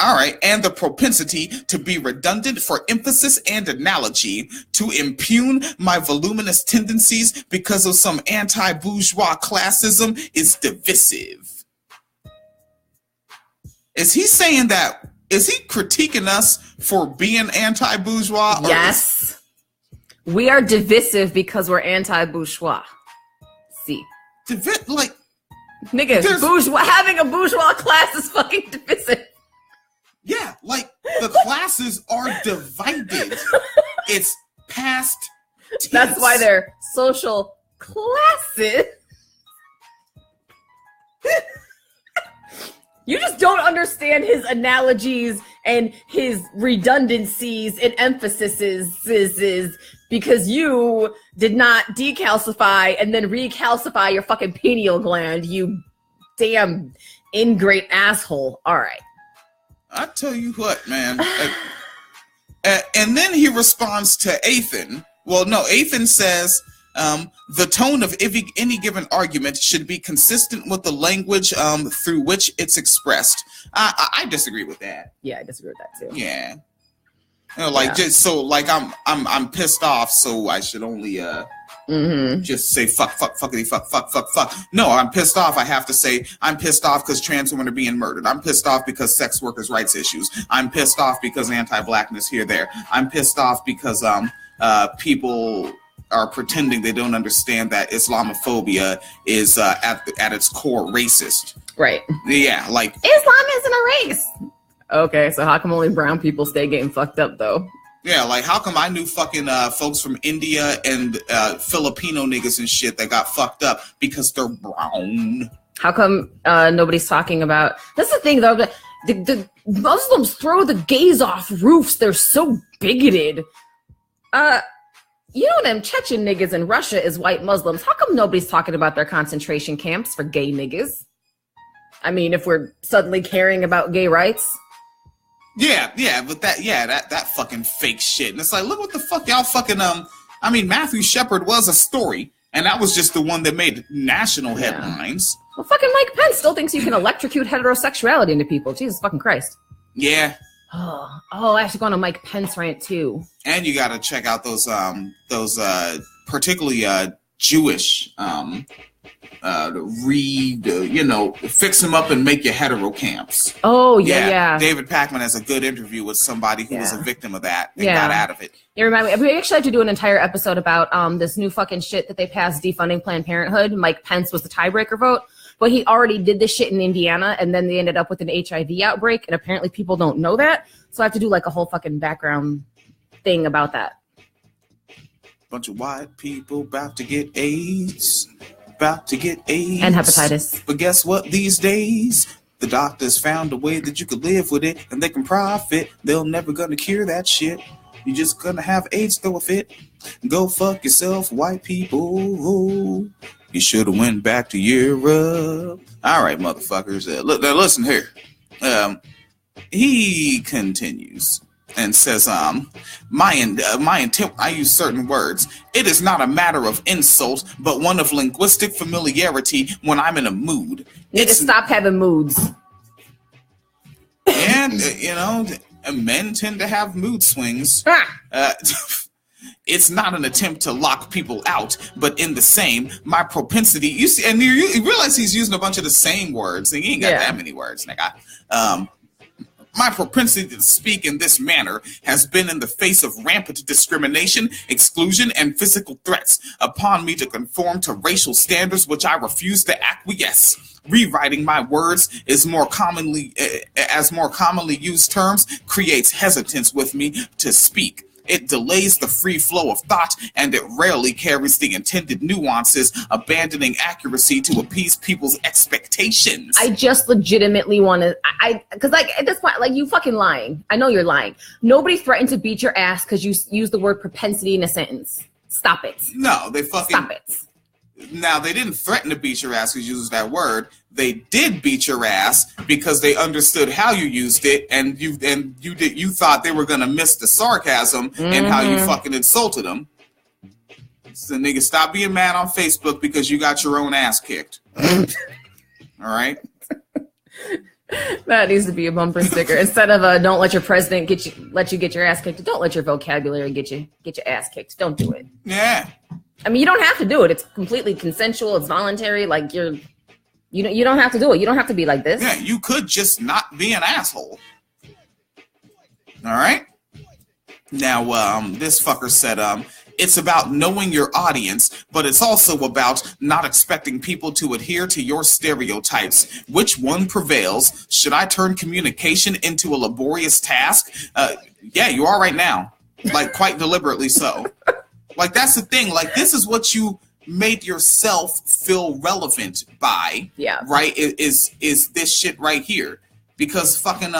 All right, and the propensity to be redundant for emphasis and analogy, to impugn my voluminous tendencies because of some anti-bourgeois classism is divisive. Is he saying that? Is he critiquing us for being anti-bourgeois? Yes. We are divisive because we're anti-bourgeois. See. Nigga, bourgeois, having a bourgeois class is fucking divisive. Yeah, like the classes are divided. It's past tense. That's why they're social classes. You just don't understand his analogies and his redundancies and emphases because you did not decalcify and then recalcify your fucking pineal gland, you damn ingrate asshole. All right. I tell you what, man. And then he responds to Athan. Well, no, Athan says the tone of any given argument should be consistent with the language through which it's expressed. I disagree with that. Yeah, I disagree with that too. Yeah. You know, just so like I'm pissed off, so I should only just say fuckity fuck. No, I'm pissed off. I have to say I'm pissed off because trans women are being murdered. I'm pissed off because sex workers' rights issues. I'm pissed off because anti-blackness here there. I'm pissed off because people are pretending they don't understand that Islamophobia is at its core racist. Right. Yeah, like Islam isn't a race. Okay, so how come only brown people stay getting fucked up though? Yeah, like how come I knew fucking folks from India and Filipino niggas and shit that got fucked up because they're brown? How come nobody's talking about? That's the thing, though. The Muslims throw the gays off roofs. They're so bigoted. You know them Chechen niggas in Russia is white Muslims. How come nobody's talking about their concentration camps for gay niggas? I mean, if we're suddenly caring about gay rights. Yeah, but that fucking fake shit. And it's like, look what the fuck y'all fucking I mean, Matthew Shepard was a story, and that was just the one that made national headlines. Well, fucking Mike Pence still thinks you can electrocute heterosexuality into people. Jesus fucking Christ. Yeah. Oh, I have to go on a Mike Pence rant too. And you got to check out those particularly Jewish fix them up and make your hetero camps. Oh yeah. David Pakman has a good interview with somebody who was a victim of that and got out of it. You remind me. We actually had to do an entire episode about this new fucking shit that they passed defunding Planned Parenthood. Mike Pence was the tiebreaker vote. But he already did this shit in Indiana, and then they ended up with an HIV outbreak, and apparently people don't know that. So I have to do like a whole fucking background thing about that. Bunch of white people about to get AIDS. And hepatitis. But guess what? These days, the doctors found a way that you could live with it, and they can profit. They're never gonna cure that shit. You're just gonna have AIDS throw a fit. Go fuck yourself, white people. You should have went back to Europe. All right, motherfuckers. Look, now listen here. He continues and says, my intent, I use certain words. It is not a matter of insult, but one of linguistic familiarity when I'm in a mood. Need to stop having moods. And, men tend to have mood swings. It's not an attempt to lock people out, but in the same, my propensity, you see, and you realize he's using a bunch of the same words. He ain't got that many words, nigga. My propensity to speak in this manner has been in the face of rampant discrimination, exclusion, and physical threats upon me to conform to racial standards which I refuse to acquiesce. Rewriting my words is more commonly used terms creates hesitance with me to speak. It delays the free flow of thought, and it rarely carries the intended nuances, abandoning accuracy to appease people's expectations. I just legitimately want to, because like at this point, like you fucking lying. I know you're lying. Nobody threatened to beat your ass because you use the word propensity in a sentence. Stop it. No, they fucking stop it. Now, they didn't threaten to beat your ass because you used that word. They did beat your ass because they understood how you used it, and you thought they were gonna miss the sarcasm and how you fucking insulted them. So, nigga, stop being mad on Facebook because you got your own ass kicked. All right. That needs to be a bumper sticker instead of "Don't let your president let you get your ass kicked." Don't let your vocabulary get your ass kicked. Don't do it. Yeah. I mean, you don't have to do it. It's completely consensual. It's voluntary. Like you don't have to do it. You don't have to be like this. Yeah, you could just not be an asshole. All right. Now, this fucker said, it's about knowing your audience, but it's also about not expecting people to adhere to your stereotypes. Which one prevails? Should I turn communication into a laborious task? Yeah, you are right now. Like, quite deliberately so. Like, that's the thing. Like, this is what you made yourself feel relevant by. Yeah. Right? Is this shit right here. Because fucking,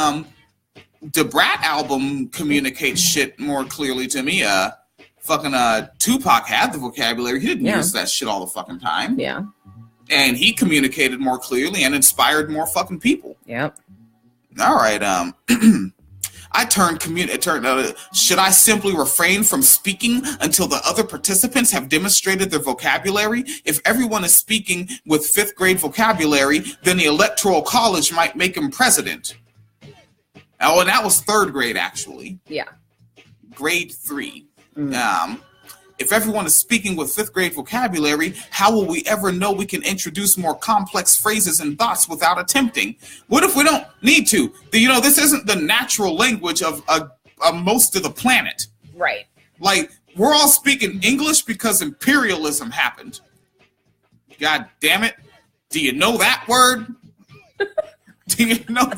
the Brat album communicates shit more clearly to me. Fucking Tupac had the vocabulary. He didn't use that shit all the fucking time. Yeah. And he communicated more clearly and inspired more fucking people. Yep. All right. Should I simply refrain from speaking until the other participants have demonstrated their vocabulary? If everyone is speaking with 5th grade vocabulary, then the Electoral College might make him president. Oh, and that was 3rd grade, actually. Yeah. Grade 3. If everyone is speaking with 5th grade vocabulary, how will we ever know we can introduce more complex phrases and thoughts without attempting? What if we don't need to? This isn't the natural language of most of the planet. Right. Like, we're all speaking English because imperialism happened. God damn it. Do you know that word? Do you know?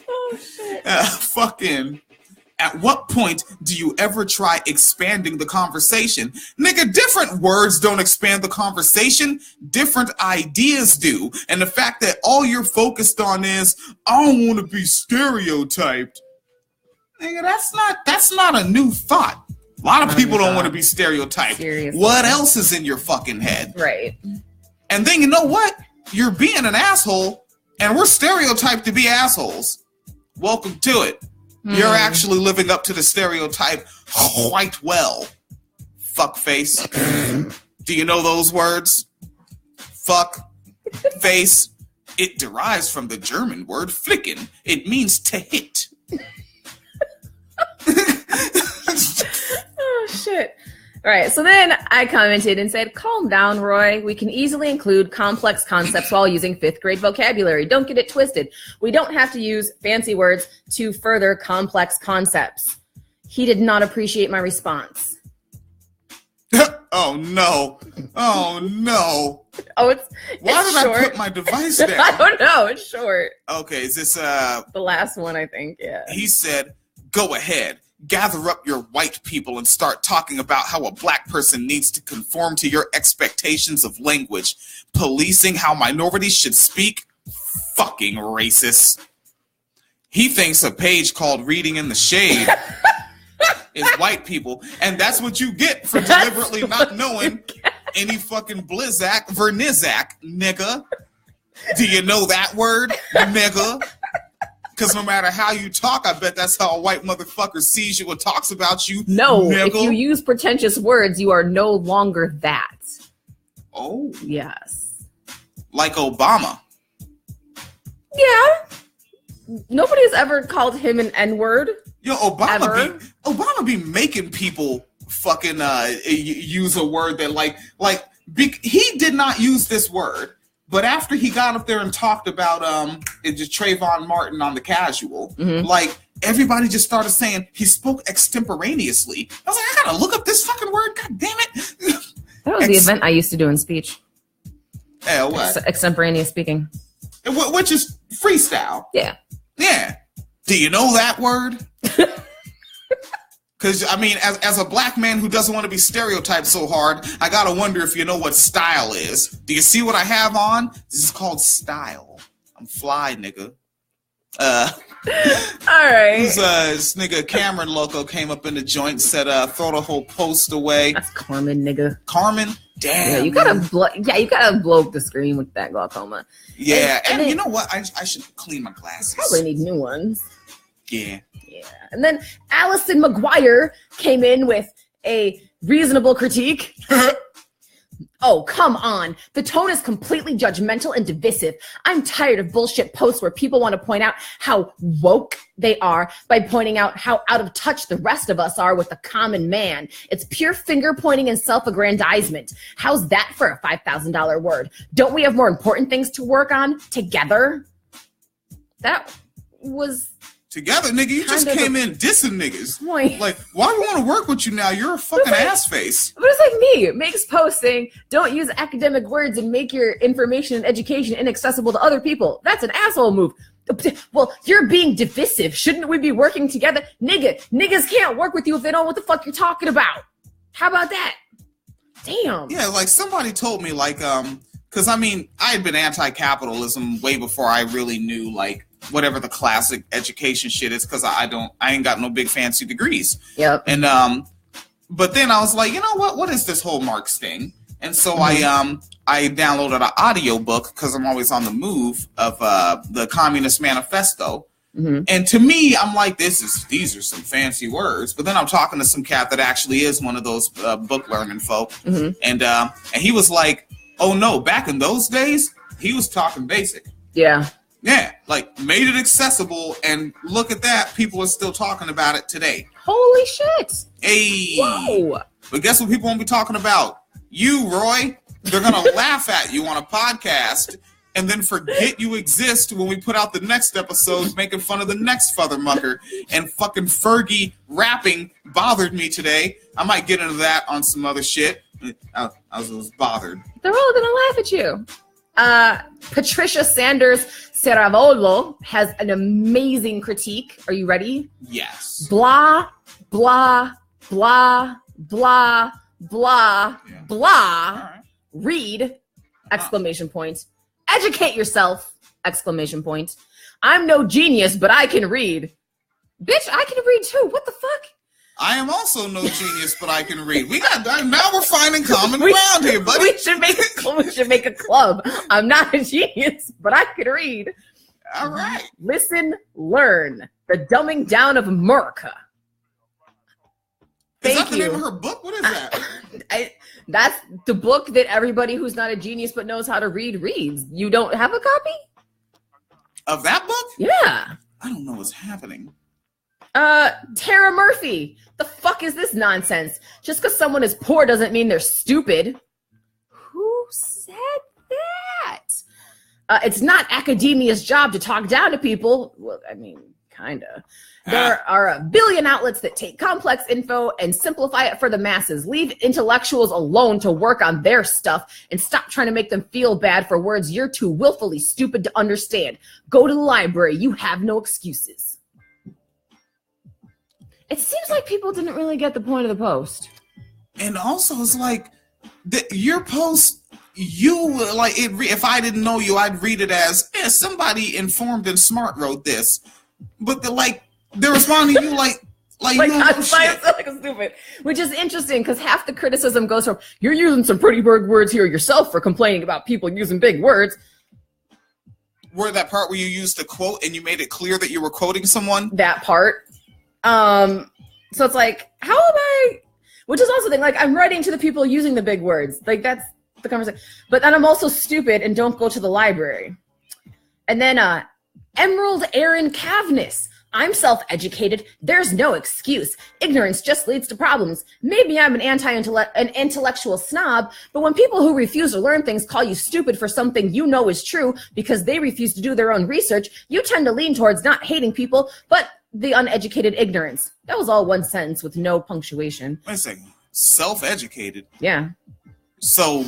Oh, shit. Fucking... At what point do you ever try expanding the conversation? Nigga, different words don't expand the conversation. Different ideas do. And the fact that all you're focused on is, I don't want to be stereotyped. Nigga, that's not a new thought. A lot of people don't want to be stereotyped. Seriously. What else is in your fucking head? Right. And then you know what? You're being an asshole, and we're stereotyped to be assholes. Welcome to it. You're actually living up to the stereotype quite well. Fuckface. Do you know those words? Fuck, face. It derives from the German word flicken. It means to hit. Oh, shit. All right, so then I commented and said, calm down, Roy. We can easily include complex concepts while using 5th grade vocabulary. Don't get it twisted. We don't have to use fancy words to further complex concepts. He did not appreciate my response. Oh, no. Oh, no. Oh, it's Why did short. I put my device down? I don't know. It's short. Okay, is this, The last one, I think, yeah. He said, go ahead. Gather up your white people and start talking about how a black person needs to conform to your expectations of language. Policing how minorities should speak? Fucking racist. He thinks a page called Reading in the Shade is white people. And that's what you get for deliberately not knowing any fucking Blizzak, Vernizak, nigga. Do you know that word, nigga? Because no matter how you talk, I bet that's how a white motherfucker sees you and talks about you. No, nigga. if you use pretentious words, you are no longer that. Oh. Yes. Like Obama. Yeah. Nobody has ever called him an N-word. Yo, Obama be making people fucking use a word that he did not use this word. But after he got up there and talked about just Trayvon Martin on The Casual, like everybody just started saying he spoke extemporaneously. I was like, I gotta look up this fucking word. God damn it! That was the event I used to do in speech. What? Extemporaneous speaking. Which is freestyle. Yeah. Yeah. Do you know that word? Because, I mean, as a black man who doesn't want to be stereotyped so hard, I got to wonder if you know what style is. Do you see what I have on? This is called style. I'm fly, nigga. All right. This nigga Cameron Loco came up in the joint and said, throw the whole post away. That's Carmen, nigga. Carmen? Damn. Yeah, you gotta blow up the screen with that glaucoma. Yeah, and then, you know what? I should clean my glasses. Probably need new ones. Yeah. Yeah. And then Allison McGuire came in with a reasonable critique. Oh, come on. The tone is completely judgmental and divisive. I'm tired of bullshit posts where people want to point out how woke they are by pointing out how out of touch the rest of us are with the common man. It's pure finger pointing and self-aggrandizement. How's that for a $5,000 word? Don't we have more important things to work on together? That was... Together, nigga, you just came in dissing niggas. Point. Like, why do we want to work with you now? You're a fucking ass face. But it's like me. It makes posts saying, don't use academic words and make your information and education inaccessible to other people. That's an asshole move. Well, you're being divisive. Shouldn't we be working together? Niggas can't work with you if they don't know what the fuck you're talking about. How about that? Damn. Yeah, like somebody told me, like, because I mean, I had been anti-capitalism way before I really knew, like, whatever the classic education shit is, because I ain't got no big fancy degrees. Yep. And but then I was like, you know what is this whole Marx thing? And so I downloaded an audio book, because I'm always on the move, of the Communist Manifesto. And to me, I'm like, these are some fancy words. But then I'm talking to some cat that actually is one of those book learning folk, and he was like, oh no, back in those days, he was talking basic. Yeah. Yeah, like made it accessible, and look at that, people are still talking about it today. Holy shit. Hey. Whoa. But guess what people won't be talking about? You, Roy. They're going to laugh at you on a podcast and then forget you exist when we put out the next episode making fun of the next fathermucker. And fucking Fergie rapping bothered me today. I might get into that on some other shit. I was bothered. They're all going to laugh at you. Patricia Sanders Ceravolo has an amazing critique. Are you ready? Yes. Blah, blah, blah, blah, blah, blah. All right. Read, exclamation point. Educate yourself, exclamation point. I'm no genius, but I can read. Bitch, I can read too. What the fuck? I am also no genius, but I can read. Now we're finding common ground here, buddy. We should make a club. I'm not a genius, but I can read. All right. Listen, learn. The dumbing down of America. Is that Thank the you. name of her book? What is that? That's the book that everybody who's not a genius but knows how to read reads. You don't have a copy? Of that book? Yeah. I don't know what's happening. Tara Murphy. The fuck is this nonsense? Just because someone is poor doesn't mean they're stupid. Who said that? It's not academia's job to talk down to people. Well, I mean, kinda. There are a billion outlets that take complex info and simplify it for the masses. Leave intellectuals alone to work on their stuff and stop trying to make them feel bad for words you're too willfully stupid to understand. Go to the library. You have no excuses. It seems like people didn't really get the point of the post. And also, it's like your post. You like it. If I didn't know you, I'd read it as somebody informed and smart wrote this. But they're responding to you like you don't know shit. Like a stupid, which is interesting because half the criticism goes from you're using some pretty big words here yourself for complaining about people using big words. Where that part where you used the quote and you made it clear that you were quoting someone. That part. So it's like, how am I? Which is also the thing. Like I'm writing to the people using the big words. Like that's the conversation. But then I'm also stupid and don't go to the library. And then Emerald Aaron Cavness. I'm self-educated. There's no excuse. Ignorance just leads to problems. Maybe I'm an intellectual snob, but when people who refuse to learn things call you stupid for something you know is true because they refuse to do their own research, you tend to lean towards not hating people, but the uneducated ignorance. That was all one sentence with no punctuation. Wait a second. Self-educated? Yeah. So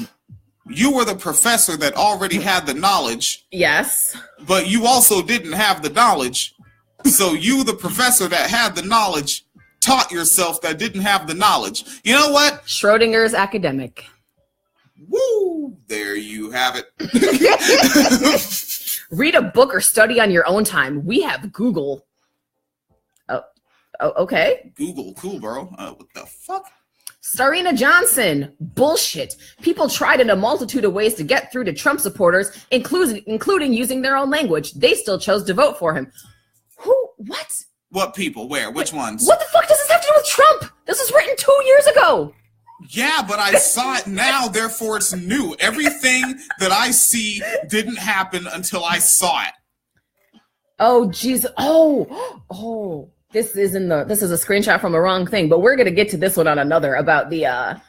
you were the professor that already had the knowledge. Yes. But you also didn't have the knowledge. So you, the professor that had the knowledge, taught yourself that didn't have the knowledge. You know what? Schrodinger's academic. Woo! There you have it. Read a book or study on your own time. We have Google. Oh, okay. Google, cool, bro. What the fuck? Starina Johnson. Bullshit. People tried in a multitude of ways to get through to Trump supporters, including using their own language. They still chose to vote for him. Who? What? What people? Where? Which ones? What the fuck does this have to do with Trump? This was written 2 years ago. Yeah, but I saw it now, therefore it's new. Everything that I see didn't happen until I saw it. Oh, jeez. Oh. This is a screenshot from a wrong thing, but we're gonna get to this one on another about the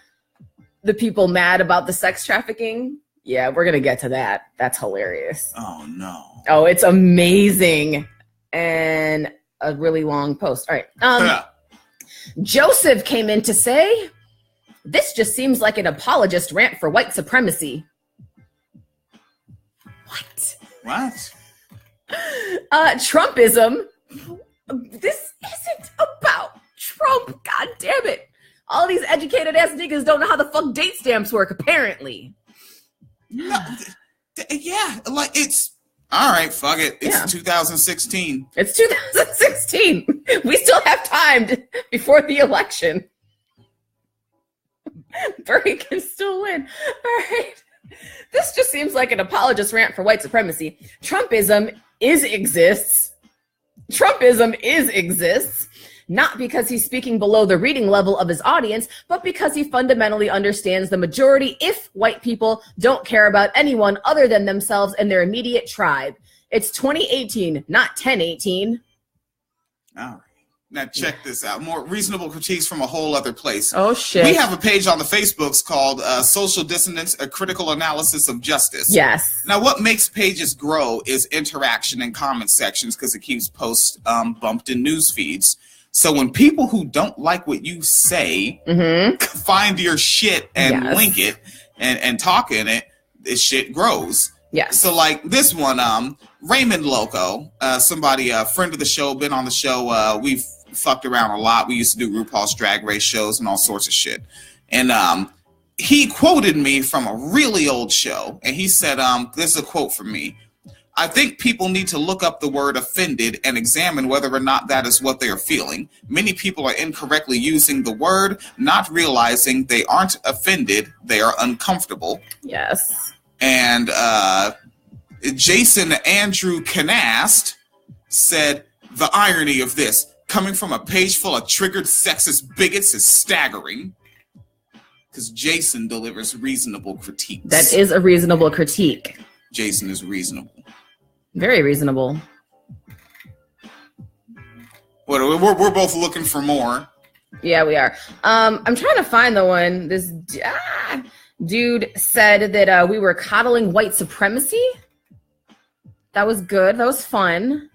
people mad about the sex trafficking. Yeah, we're gonna get to that. That's hilarious. Oh no. Oh, it's amazing. And a really long post. All right. Joseph came in to say, this just seems like an apologist rant for white supremacy. What? Trumpism. This isn't about Trump. God damn it. All these educated ass niggas don't know how the fuck date stamps work, apparently. No. Yeah, like it's all right, fuck it. It's 2016. It's 2016. We still have time before the election. Bernie can still win. All right. This just seems like an apologist rant for white supremacy. Trumpism exists, not because he's speaking below the reading level of his audience, but because he fundamentally understands the majority if white people don't care about anyone other than themselves and their immediate tribe. It's 2018, not 1018. All right. Now check this out. More reasonable critiques from a whole other place. Oh, shit. We have a page on the Facebooks called Social Dissonance, a Critical Analysis of Justice. Yes. Now, what makes pages grow is interaction in comment sections because it keeps posts bumped in news feeds. So when people who don't like what you say find your shit and link it and talk in it, this shit grows. Yes. So like this one, Raymond Loco, somebody, a friend of the show, been on the show. We've fucked around a lot. We used to do RuPaul's Drag Race shows and all sorts of shit. And he quoted me from a really old show. And he said, this is a quote from me. I think people need to look up the word offended and examine whether or not that is what they are feeling. Many people are incorrectly using the word, not realizing they aren't offended, they are uncomfortable. Yes. And Jason Andrew Canast said, the irony of this, coming from a page full of triggered sexist bigots is staggering. Because Jason delivers reasonable critiques. That is a reasonable critique. Jason is reasonable. Very reasonable. We're both looking for more. Yeah, we are. I'm trying to find the one. This dude said that we were coddling white supremacy. That was good. That was fun.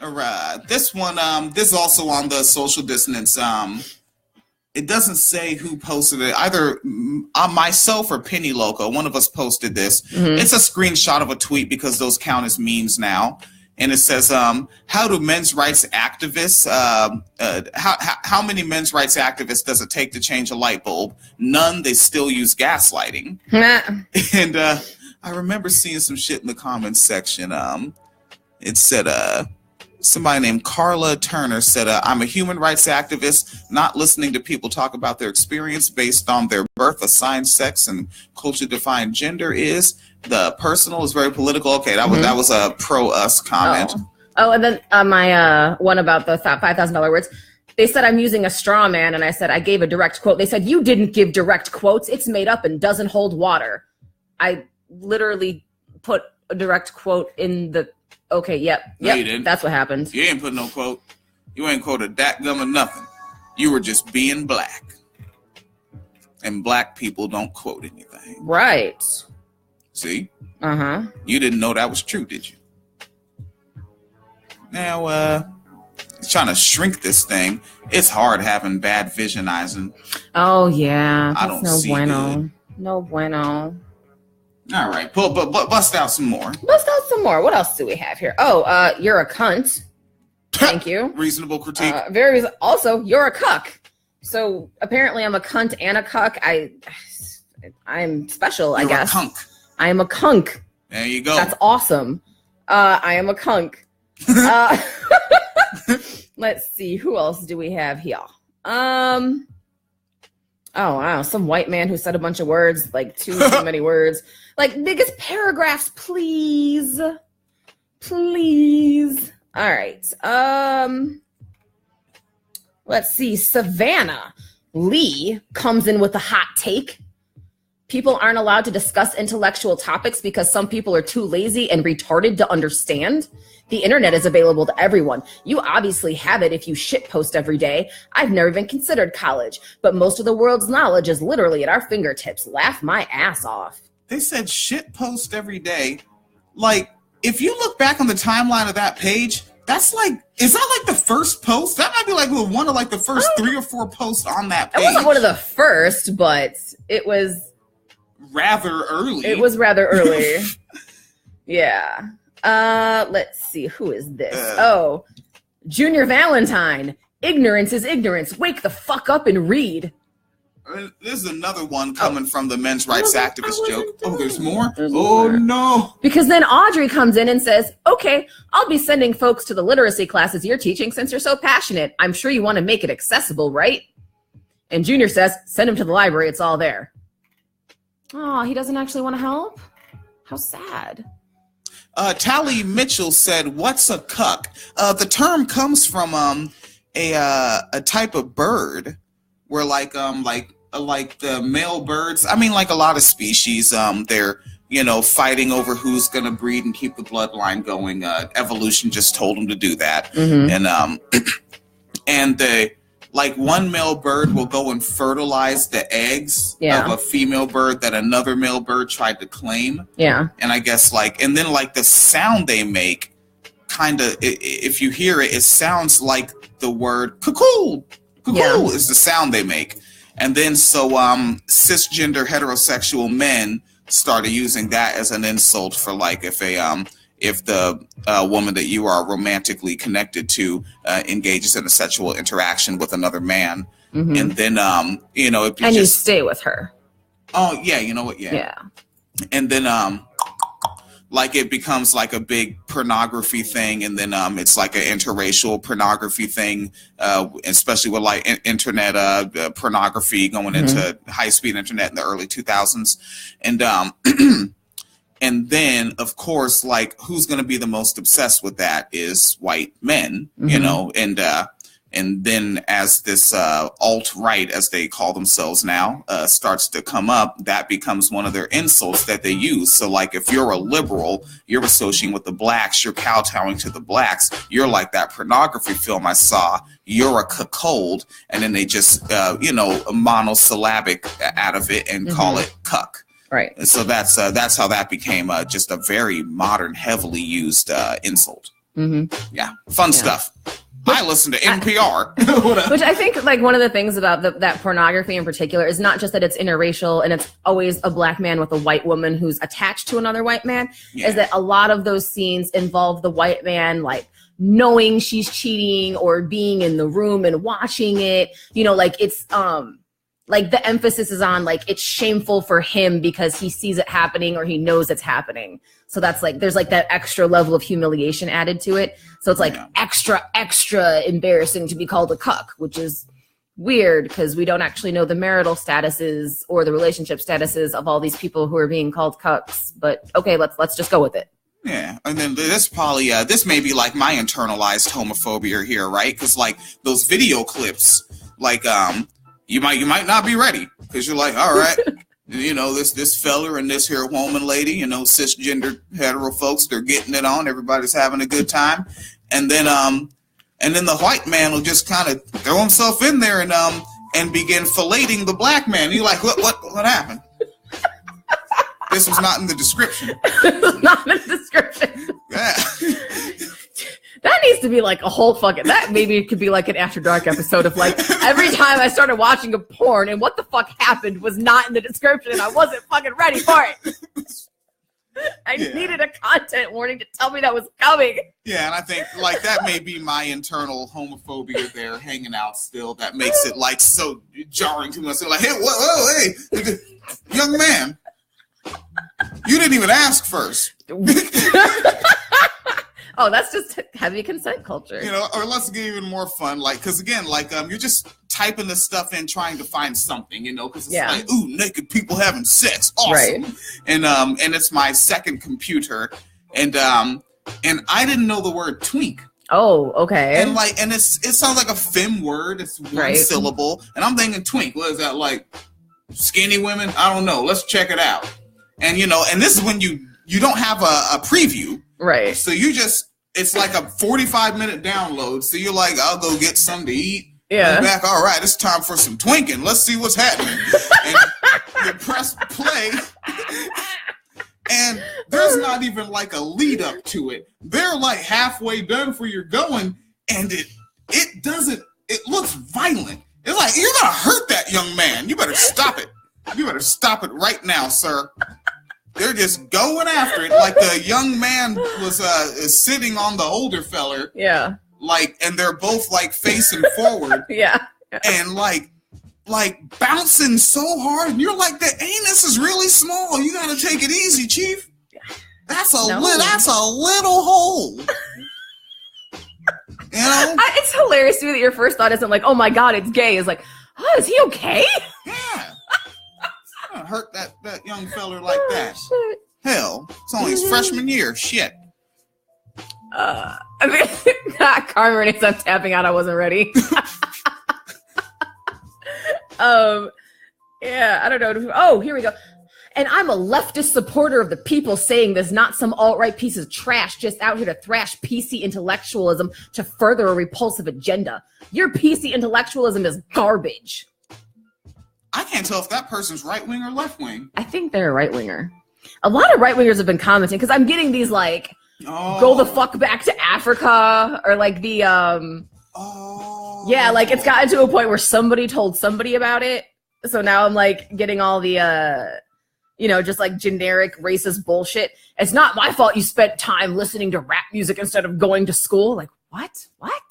All right. This one, this is also on the social dissonance. It doesn't say who posted it. Either myself or Penny Loco. One of us posted this. Mm-hmm. It's a screenshot of a tweet because those count as memes now. And it says, how do men's rights activists, how many men's rights activists does it take to change a light bulb? None. They still use gaslighting. And I remember seeing some shit in the comments section. It said, somebody named Carla Turner said, I'm a human rights activist, not listening to people talk about their experience based on their birth, assigned sex, and culture-defined gender is. The personal is very political. Okay, that was a pro-us comment. Oh, and then my one about the $5,000 words. They said I'm using a straw man, and I said I gave a direct quote. They said, you didn't give direct quotes. It's made up and doesn't hold water. I literally put a direct quote in the... Okay, yep. No, you didn't. That's what happened. You ain't put no quote. You ain't quoted that gum or nothing. You were just being black. And black people don't quote anything. Right. See? Uh-huh. You didn't know that was true, did you? Now, trying to shrink this thing. It's hard having bad visionizing. Oh, yeah. I don't see bueno. good. No bueno. All right, bust out some more. Bust out some more. What else do we have here? Oh, you're a cunt. Thank you. Reasonable critique. Also, you're a cuck. So apparently, I'm a cunt and a cuck. I'm special, I guess. You're a kunk. I am a kunk. There you go. That's awesome. I am a kunk. Let's see. Who else do we have here? Oh wow, some white man who said a bunch of words, like too many words. Like, biggest paragraphs, please. Please. All right. Let's see. Savannah Lee comes in with a hot take. People aren't allowed to discuss intellectual topics because some people are too lazy and retarded to understand. The internet is available to everyone. You obviously have it if you shitpost every day. I've never even considered college, but most of the world's knowledge is literally at our fingertips. Laugh my ass off. They said shitpost every day. Like, if you look back on the timeline of that page, that's like, is that like the first post? That might be like one of like the first 3 or 4 posts on that page. It wasn't one of the first, but it was rather early. It was rather early. Yeah. Let's see. Who is this? Junior Valentine. Ignorance is ignorance. Wake the fuck up and read. There's another one coming from the men's rights activist joke. Oh, there's more? There's more. No. Because then Audrey comes in and says, okay, I'll be sending folks to the literacy classes you're teaching since you're so passionate. I'm sure you want to make it accessible, right? And Junior says, send him to the library. It's all there. Oh, he doesn't actually want to help? How sad. Tally Mitchell said, what's a cuck? The term comes from a type of bird where like the male birds, I mean, like a lot of species, they're, fighting over who's going to breed and keep the bloodline going. Evolution just told them to do that. Mm-hmm. And like one male bird will go and fertilize the eggs of a female bird that another male bird tried to claim. Yeah. And I guess and then the sound they make kind of, if you hear it, it sounds like the word cuckoo. Cuckoo is the sound they make. And then so cisgender heterosexual men started using that as an insult for like if the woman that you are romantically connected to engages in a sexual interaction with another man, and then you stay with her. Oh yeah, you know what? Yeah. And then like it becomes like a big pornography thing, and then it's like an interracial pornography thing, especially with like internet pornography going into high-speed internet in the early 2000s, and and then of course, like who's going to be the most obsessed with that is white men, you know, and then as this alt-right, as they call themselves now, starts to come up, that becomes one of their insults that they use. So like if you're a liberal, you're associating with the blacks, you're kowtowing to the blacks, you're like that pornography film I saw, you're a cuckold, and then they just, monosyllabic out of it and call it cuck. Right. And so that's how that became just a very modern, heavily used insult. Yeah, fun stuff. I listen to NPR. Which I think like one of the things about that pornography in particular is not just that it's interracial and it's always a black man with a white woman who's attached to another white man, is that a lot of those scenes involve the white man like knowing she's cheating or being in the room and watching it. You know, like it's like the emphasis is on like it's shameful for him because he sees it happening or he knows it's happening. So that's like there's like that extra level of humiliation added to it. So it's like extra embarrassing to be called a cuck, which is weird because we don't actually know the marital statuses or the relationship statuses of all these people who are being called cucks. But okay, let's just go with it. Yeah, and then this probably this may be like my internalized homophobia here, right? Because like those video clips, like you might not be ready because you're like, all right. You know, this fella and this here woman lady, you know, cisgender hetero folks, they're getting it on. Everybody's having a good time. And then the white man will just kind of throw himself in there and begin filleting the black man. You're like, what happened? This was not in the description. Not in the description. Yeah. That needs to be like a whole fucking, that maybe it could be like an After Dark episode of like every time I started watching a porn and what the fuck happened was not in the description and I wasn't fucking ready for it. I needed a content warning to tell me that was coming. Yeah, and I think like that may be my internal homophobia there hanging out still that makes it like so jarring to myself. Like, hey, whoa, hey, young man, you didn't even ask first. Oh, that's just heavy consent culture. You know, or let's get even more fun. Like, because again, like you're just typing this stuff in, trying to find something, you know, because it's like, ooh, naked people having sex, awesome. Right. And it's my second computer, and I didn't know the word twink. Oh, okay. And like, and it sounds like a fem word. It's one syllable, and I'm thinking twink. What is that like? Skinny women? I don't know. Let's check it out. And you know, and this is when you don't have a preview. Right. So you just, it's like a 45-minute download. So you're like, I'll go get something to eat. Yeah. I'm back. All right, it's time for some twinking. Let's see what's happening. And you press play. And there's not even like a lead up to it. They're like halfway done for your going. And it doesn't, it looks violent. It's like, you're going to hurt that young man. You better stop it. You better stop it right now, sir. They're just going after it like the young man was is sitting on the older feller. Yeah. Like, and they're both like facing forward. Yeah. And like bouncing so hard. And you're like, the anus is really small. You got to take it easy, Chief. That's a little hole. You know? It's hilarious to me that your first thought isn't like, oh my God, it's gay. It's like, oh, is he okay? Yeah. Hurt that young fella like that. Shit. Hell, it's only his freshman year. Shit. I mean, Carmen, as I'm tapping out, I wasn't ready. Yeah, I don't know. Oh, here we go. And I'm a leftist supporter of the people saying this, not some alt-right piece of trash just out here to thrash PC intellectualism to further a repulsive agenda. Your PC intellectualism is garbage. I can't tell if that person's right wing or left wing. I think they're a right winger. A lot of right wingers have been commenting because I'm getting these like, go the fuck back to Africa, or like the yeah, like it's gotten to a point where somebody told somebody about it. So now I'm like getting all the just like generic racist bullshit. It's not my fault you spent time listening to rap music instead of going to school. Like, what?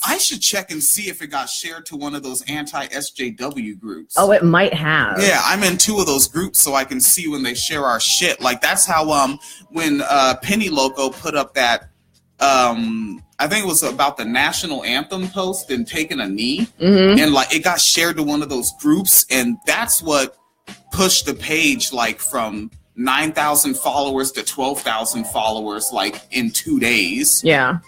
I should check and see if it got shared to one of those anti-SJW groups. Oh, it might have. Yeah, I'm in 2 of those groups, so I can see when they share our shit. Like, that's how when Penny Loco put up that I think it was about the national anthem post and taking a knee, and like it got shared to one of those groups, and that's what pushed the page like from 9,000 followers to 12,000 followers like in 2 days. Yeah.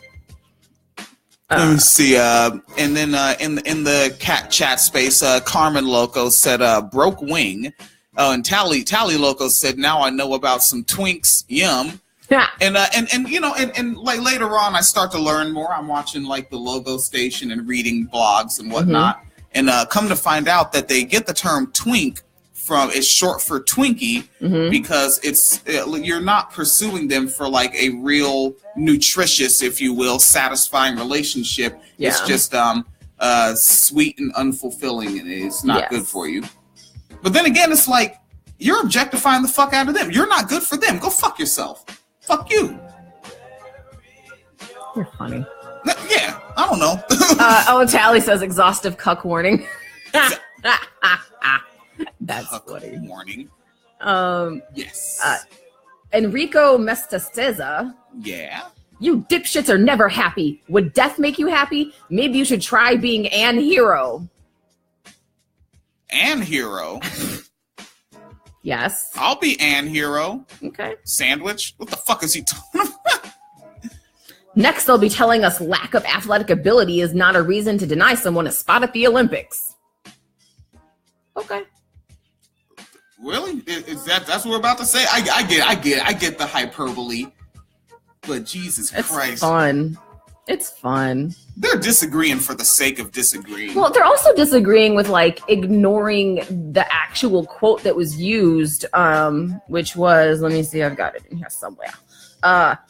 Let me see. And then in the cat chat space, Carmen Loco said broke wing. And Tally Loco said, now I know about some twinks. Yum. Yeah. And like later on, I start to learn more. I'm watching like the Logo Station and reading blogs and whatnot. And come to find out that they get the term twink from, it's short for Twinkie, because you're not pursuing them for like a real nutritious, if you will, satisfying relationship. Yeah. It's just sweet and unfulfilling, and it's not good for you. But then again, it's like you're objectifying the fuck out of them. You're not good for them. Go fuck yourself. Fuck you. You're funny. Yeah, I don't know. Tally says exhaustive cuck warning. That's funny. Warning. Yes. Enrico Mestaceza. Yeah. You dipshits are never happy. Would death make you happy? Maybe you should try being Ann Hero. Ann Hero? Yes. I'll be Ann Hero. Okay. Sandwich? What the fuck is he talking about? Next, they'll be telling us lack of athletic ability is not a reason to deny someone a spot at the Olympics. Okay. Really? Is that's what we're about to say? I get the hyperbole. But Jesus Christ. It's fun. They're disagreeing for the sake of disagreeing. Well, they're also disagreeing with like ignoring the actual quote that was used, which was, let me see, I've got it in here somewhere.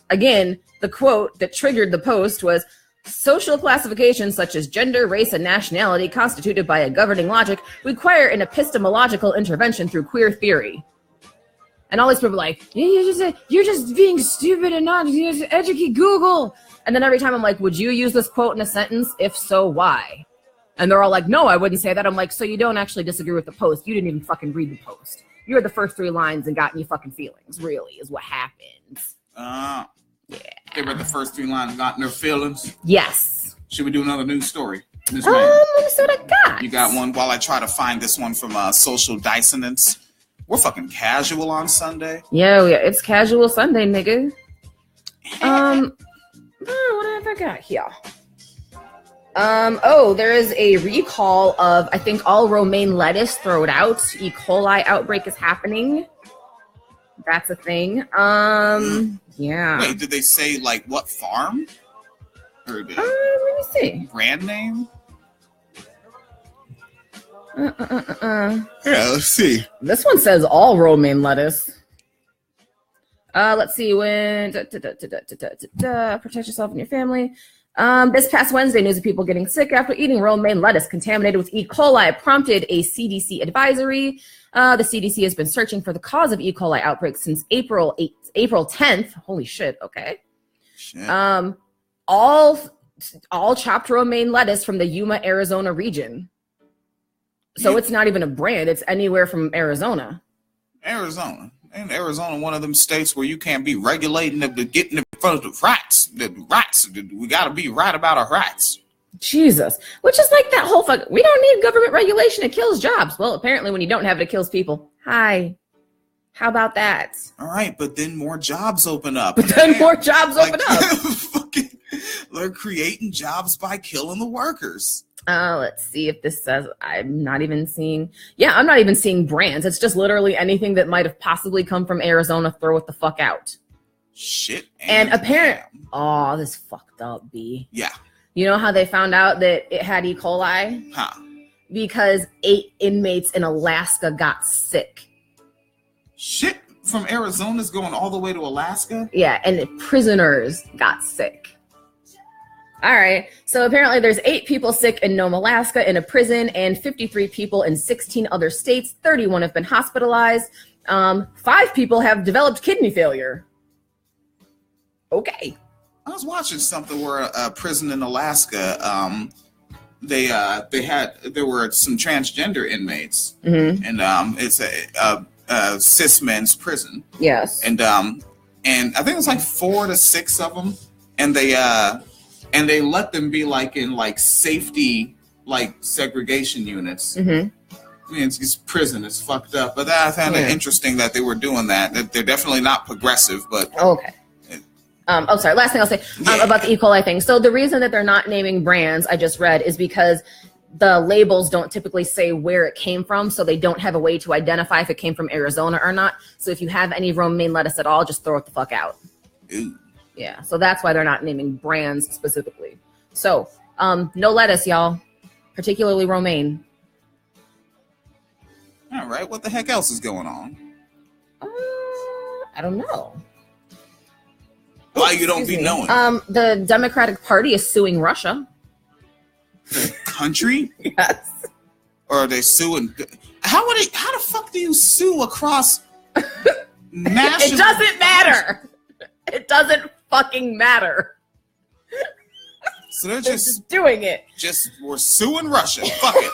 Again, the quote that triggered the post was, social classifications such as gender, race, and nationality constituted by a governing logic require an epistemological intervention through queer theory. And all these people are like, you're just being stupid and not educate Google. And then every time I'm like, would you use this quote in a sentence? If so, why? And they're all like, no, I wouldn't say that. I'm like, so you don't actually disagree with the post. You didn't even fucking read the post. You read the first 3 lines and got in your fucking feelings, really, is what happens. Yeah. They read the first 3 lines and got in their feelings? Yes. Should we do another news story? Let me see what I got. You got one while I try to find this one from Social Dissonance. We're fucking casual on Sunday. Yeah, it's casual Sunday, nigga. What have I got here? There is a recall of, I think, all romaine lettuce. Throw it out. E. coli outbreak is happening. That's a thing. Yeah. Wait, did they say like what farm? Or did let me see. Brand name? Yeah, let's see. This one says all romaine lettuce. Let's see when protect yourself and your family. This past Wednesday, news of people getting sick after eating romaine lettuce contaminated with E. coli prompted a CDC advisory. The CDC has been searching for the cause of E. coli outbreaks since April 10th. Holy shit! Okay. Shit. All chopped romaine lettuce from the Yuma, Arizona region. So it's not even a brand. It's anywhere from Arizona. Arizona. Ain't Arizona one of them states where you can't be regulating them to get in front of the rats? The rats. We got to be right about our rats. Jesus. Which is like that whole we don't need government regulation. It kills jobs. Well, apparently when you don't have it, it kills people. Hi. How about that? All right, but then more jobs open up. But then more jobs open up. They're creating jobs by killing the workers. Let's see if this says, I'm not even seeing brands. It's just literally anything that might have possibly come from Arizona, throw it the fuck out. Shit. And apparently, this fucked up, B. Yeah. You know how they found out that it had E. coli? Huh. Because 8 inmates in Alaska got sick. Shit from Arizona's going all the way to Alaska? Yeah, and prisoners got sick. All right, so apparently there's 8 people sick in Nome, Alaska in a prison and 53 people in 16 other states. 31 have been hospitalized. 5 people have developed kidney failure. Okay. I was watching something where a prison in Alaska, there were some transgender inmates, and it's a cis men's prison. Yes. And I think it's like 4 to 6 of them, and they let them be like in like safety like segregation units. I mean, it's prison. It's fucked up, but I found it interesting that they were doing that. That they're definitely not progressive, but okay. Sorry. Last thing I'll say about the E. coli thing. So the reason that they're not naming brands, I just read, is because the labels don't typically say where it came from, so they don't have a way to identify if it came from Arizona or not. So if you have any romaine lettuce at all, just throw it the fuck out. Ooh. Yeah, so that's why they're not naming brands specifically. So no lettuce, y'all, particularly romaine. All right, what the heck else is going on? I don't know. Why you don't be knowing? The Democratic Party is suing Russia. The country? Yes. Or are they suing? How the fuck do you sue across national? It doesn't matter. It doesn't fucking matter. So they're just doing it. We're suing Russia. Fuck it.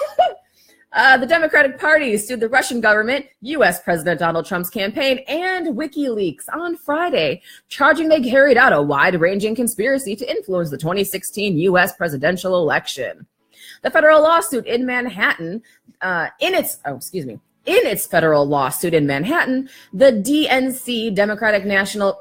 The Democratic Party sued the Russian government, U.S. President Donald Trump's campaign, and WikiLeaks on Friday, charging they carried out a wide-ranging conspiracy to influence the 2016 U.S. presidential election. The federal lawsuit in Manhattan, in its federal lawsuit in Manhattan, the DNC, Democratic National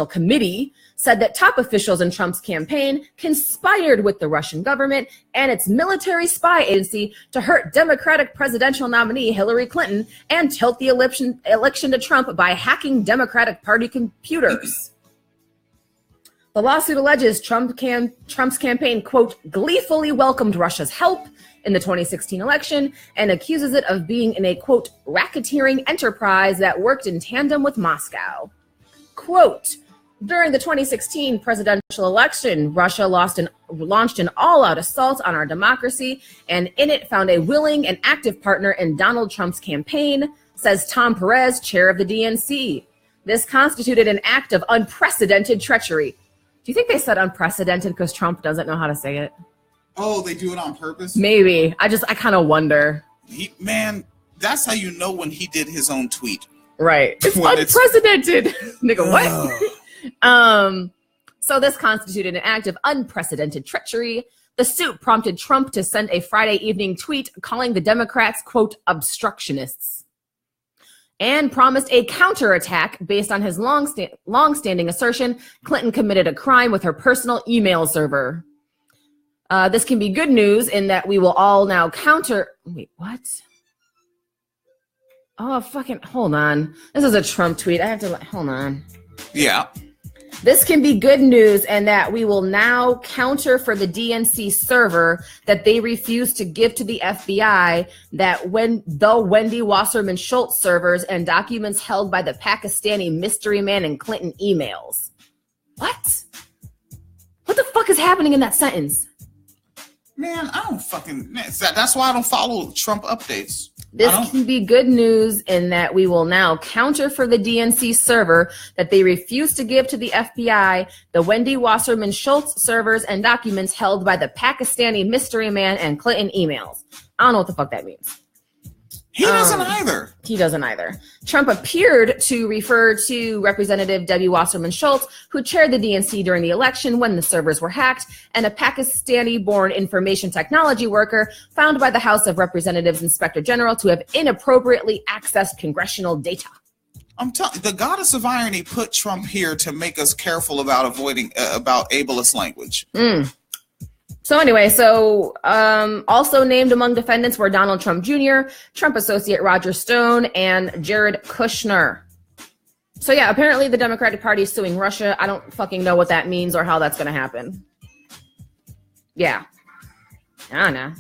Committee, said that top officials in Trump's campaign conspired with the Russian government and its military spy agency to hurt Democratic presidential nominee Hillary Clinton and tilt the election to Trump by hacking Democratic Party computers. The lawsuit alleges Trump's campaign, quote, gleefully welcomed Russia's help in the 2016 election and accuses it of being in a, quote, racketeering enterprise that worked in tandem with Moscow. Quote, during the 2016 presidential election, Russia launched an all-out assault on our democracy and in it found a willing and active partner in Donald Trump's campaign, says Tom Perez, chair of the DNC. This constituted an act of unprecedented treachery. Do you think they said unprecedented because Trump doesn't know how to say it? Oh, they do it on purpose? Maybe. I kind of wonder. That's how you know when he did his own tweet. Right. It's unprecedented. Nigga, what? So this constituted an act of unprecedented treachery. The suit prompted Trump to send a Friday evening tweet calling the Democrats, quote, obstructionists, and promised a counterattack based on his long-standing assertion Clinton committed a crime with her personal email server. This can be good news in that we will all now Wait, what? Oh, fucking, hold on. This is a Trump tweet. I have to, hold on. Yeah. This can be good news and that we will now counter for the DNC server that they refused to give to the FBI that when the Wendy Wasserman Schultz servers and documents held by the Pakistani mystery man and Clinton emails. What? What the fuck is happening in that sentence? Man, that's why I don't follow Trump updates. This can be good news in that we will now counter for the DNC server that they refuse to give to the FBI the Wendy Wasserman Schultz servers and documents held by the Pakistani mystery man and Clinton emails. I don't know what the fuck that means. He doesn't either. He doesn't either. Trump appeared to refer to Representative Debbie Wasserman Schultz, who chaired the DNC during the election when the servers were hacked, and a Pakistani-born information technology worker found by the House of Representatives Inspector General to have inappropriately accessed congressional data. I'm telling the goddess of irony put Trump here to make us careful about avoiding about ableist language. So anyway, also named among defendants were Donald Trump Jr., Trump associate Roger Stone, and Jared Kushner. So yeah, apparently the Democratic Party is suing Russia. I don't fucking know what that means or how that's going to happen. Yeah. I don't know.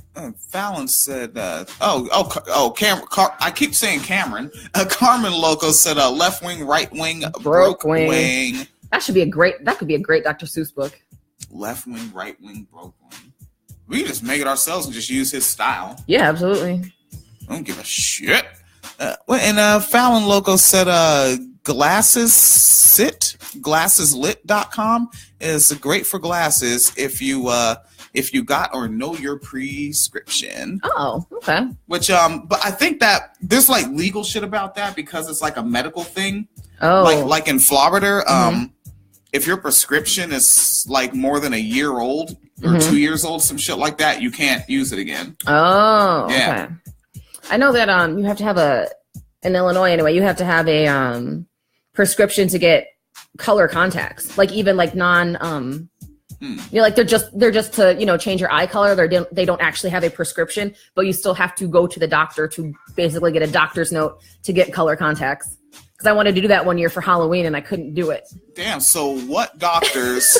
Fallon said, I keep saying Cameron. Carmen Loco said, left wing, right wing, broke wing. That could be a great Dr. Seuss book. Left wing, right wing, broke wing. We can just make it ourselves and just use his style. Yeah, absolutely. I don't give a shit. Fallon Loco said glasseslit.com is great for glasses if you got or know your prescription. Oh, okay. Which but I think that there's like legal shit about that because it's like a medical thing. Oh, Like in Florida, if your prescription is like more than a year old or 2 years old, some shit like that, you can't use it again. Oh, yeah. Okay. I know that you have to have in Illinois anyway, you have to have a prescription to get color contacts. Like even like non like they're just to, change your eye color. They don't actually have a prescription, but you still have to go to the doctor to basically get a doctor's note to get color contacts. Because I wanted to do that one year for Halloween and I couldn't do it. Damn, so what doctors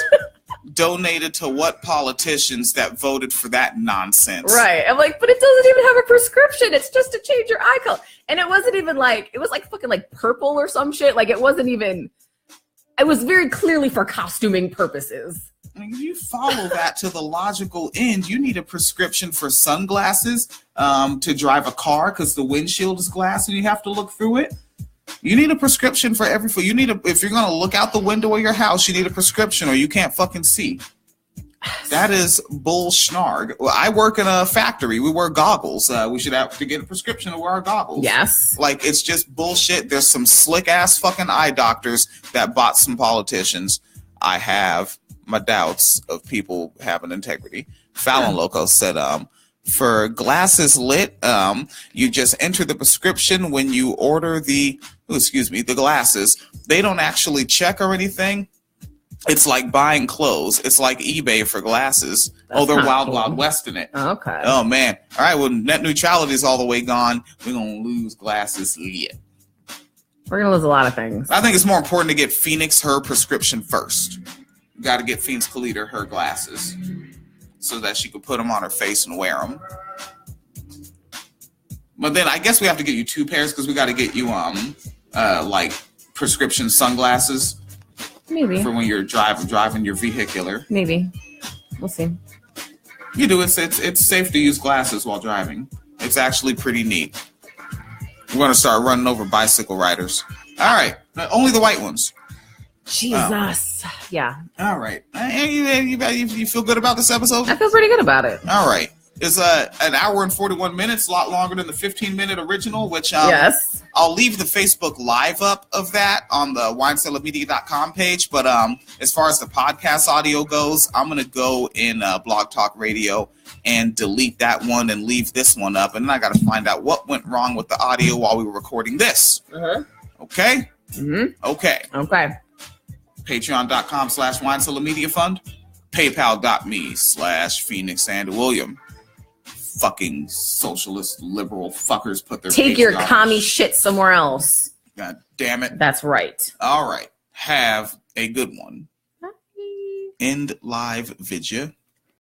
donated to what politicians that voted for that nonsense? Right. I'm like, but it doesn't even have a prescription. It's just to change your eye color. And it wasn't even like, it was like fucking like purple or some shit. Like it wasn't even, it was very clearly for costuming purposes. I mean, if you follow that to the logical end, you need a prescription for sunglasses to drive a car because the windshield is glass and you have to look through it. You need a prescription for everything. If you're going to look out the window of your house, you need a prescription or you can't fucking see. That is bull schnarg. Well, I work in a factory. We wear goggles. We should have to get a prescription to wear our goggles. Yes. Like, it's just bullshit. There's some slick ass fucking eye doctors that bought some politicians. I have my doubts of people having integrity. Fallon Loco said, for glasses lit, you just enter the prescription when you order the glasses. They don't actually check or anything. It's like buying clothes. It's like eBay for glasses. They're wild, wild west in it. Okay. Oh, man. All right, well, net neutrality is all the way gone. We're going to lose glasses lit. We're going to lose a lot of things. I think it's more important to get Phoenix her prescription first. You got to get Phoenix Kalita her glasses so that she could put them on her face and wear them. But then I guess we have to get you 2 pairs because we got to get you like prescription sunglasses. Maybe. For when you're driving your vehicular. Maybe. We'll see. You do. It's safe to use glasses while driving. It's actually pretty neat. We're going to start running over bicycle riders. All right. Only the white ones. Jesus. Yeah. All right. You feel good about this episode? I feel pretty good about it. All right. It's an hour and 41 minutes, a lot longer than the 15-minute original, which yes. I'll leave the Facebook Live up of that on the winecellarmedia.com page. But as far as the podcast audio goes, I'm going to go in Blog Talk Radio and delete that one and leave this one up. And then I got to find out what went wrong with the audio while we were recording this. Okay? Okay. Patreon.com/winecellarmediafund. PayPal.me/Phoenix and William. Fucking socialist liberal fuckers put their take your Patreons. commie shit somewhere else. God damn it. That's right. All right. Have a good one. Bye. End live vidya.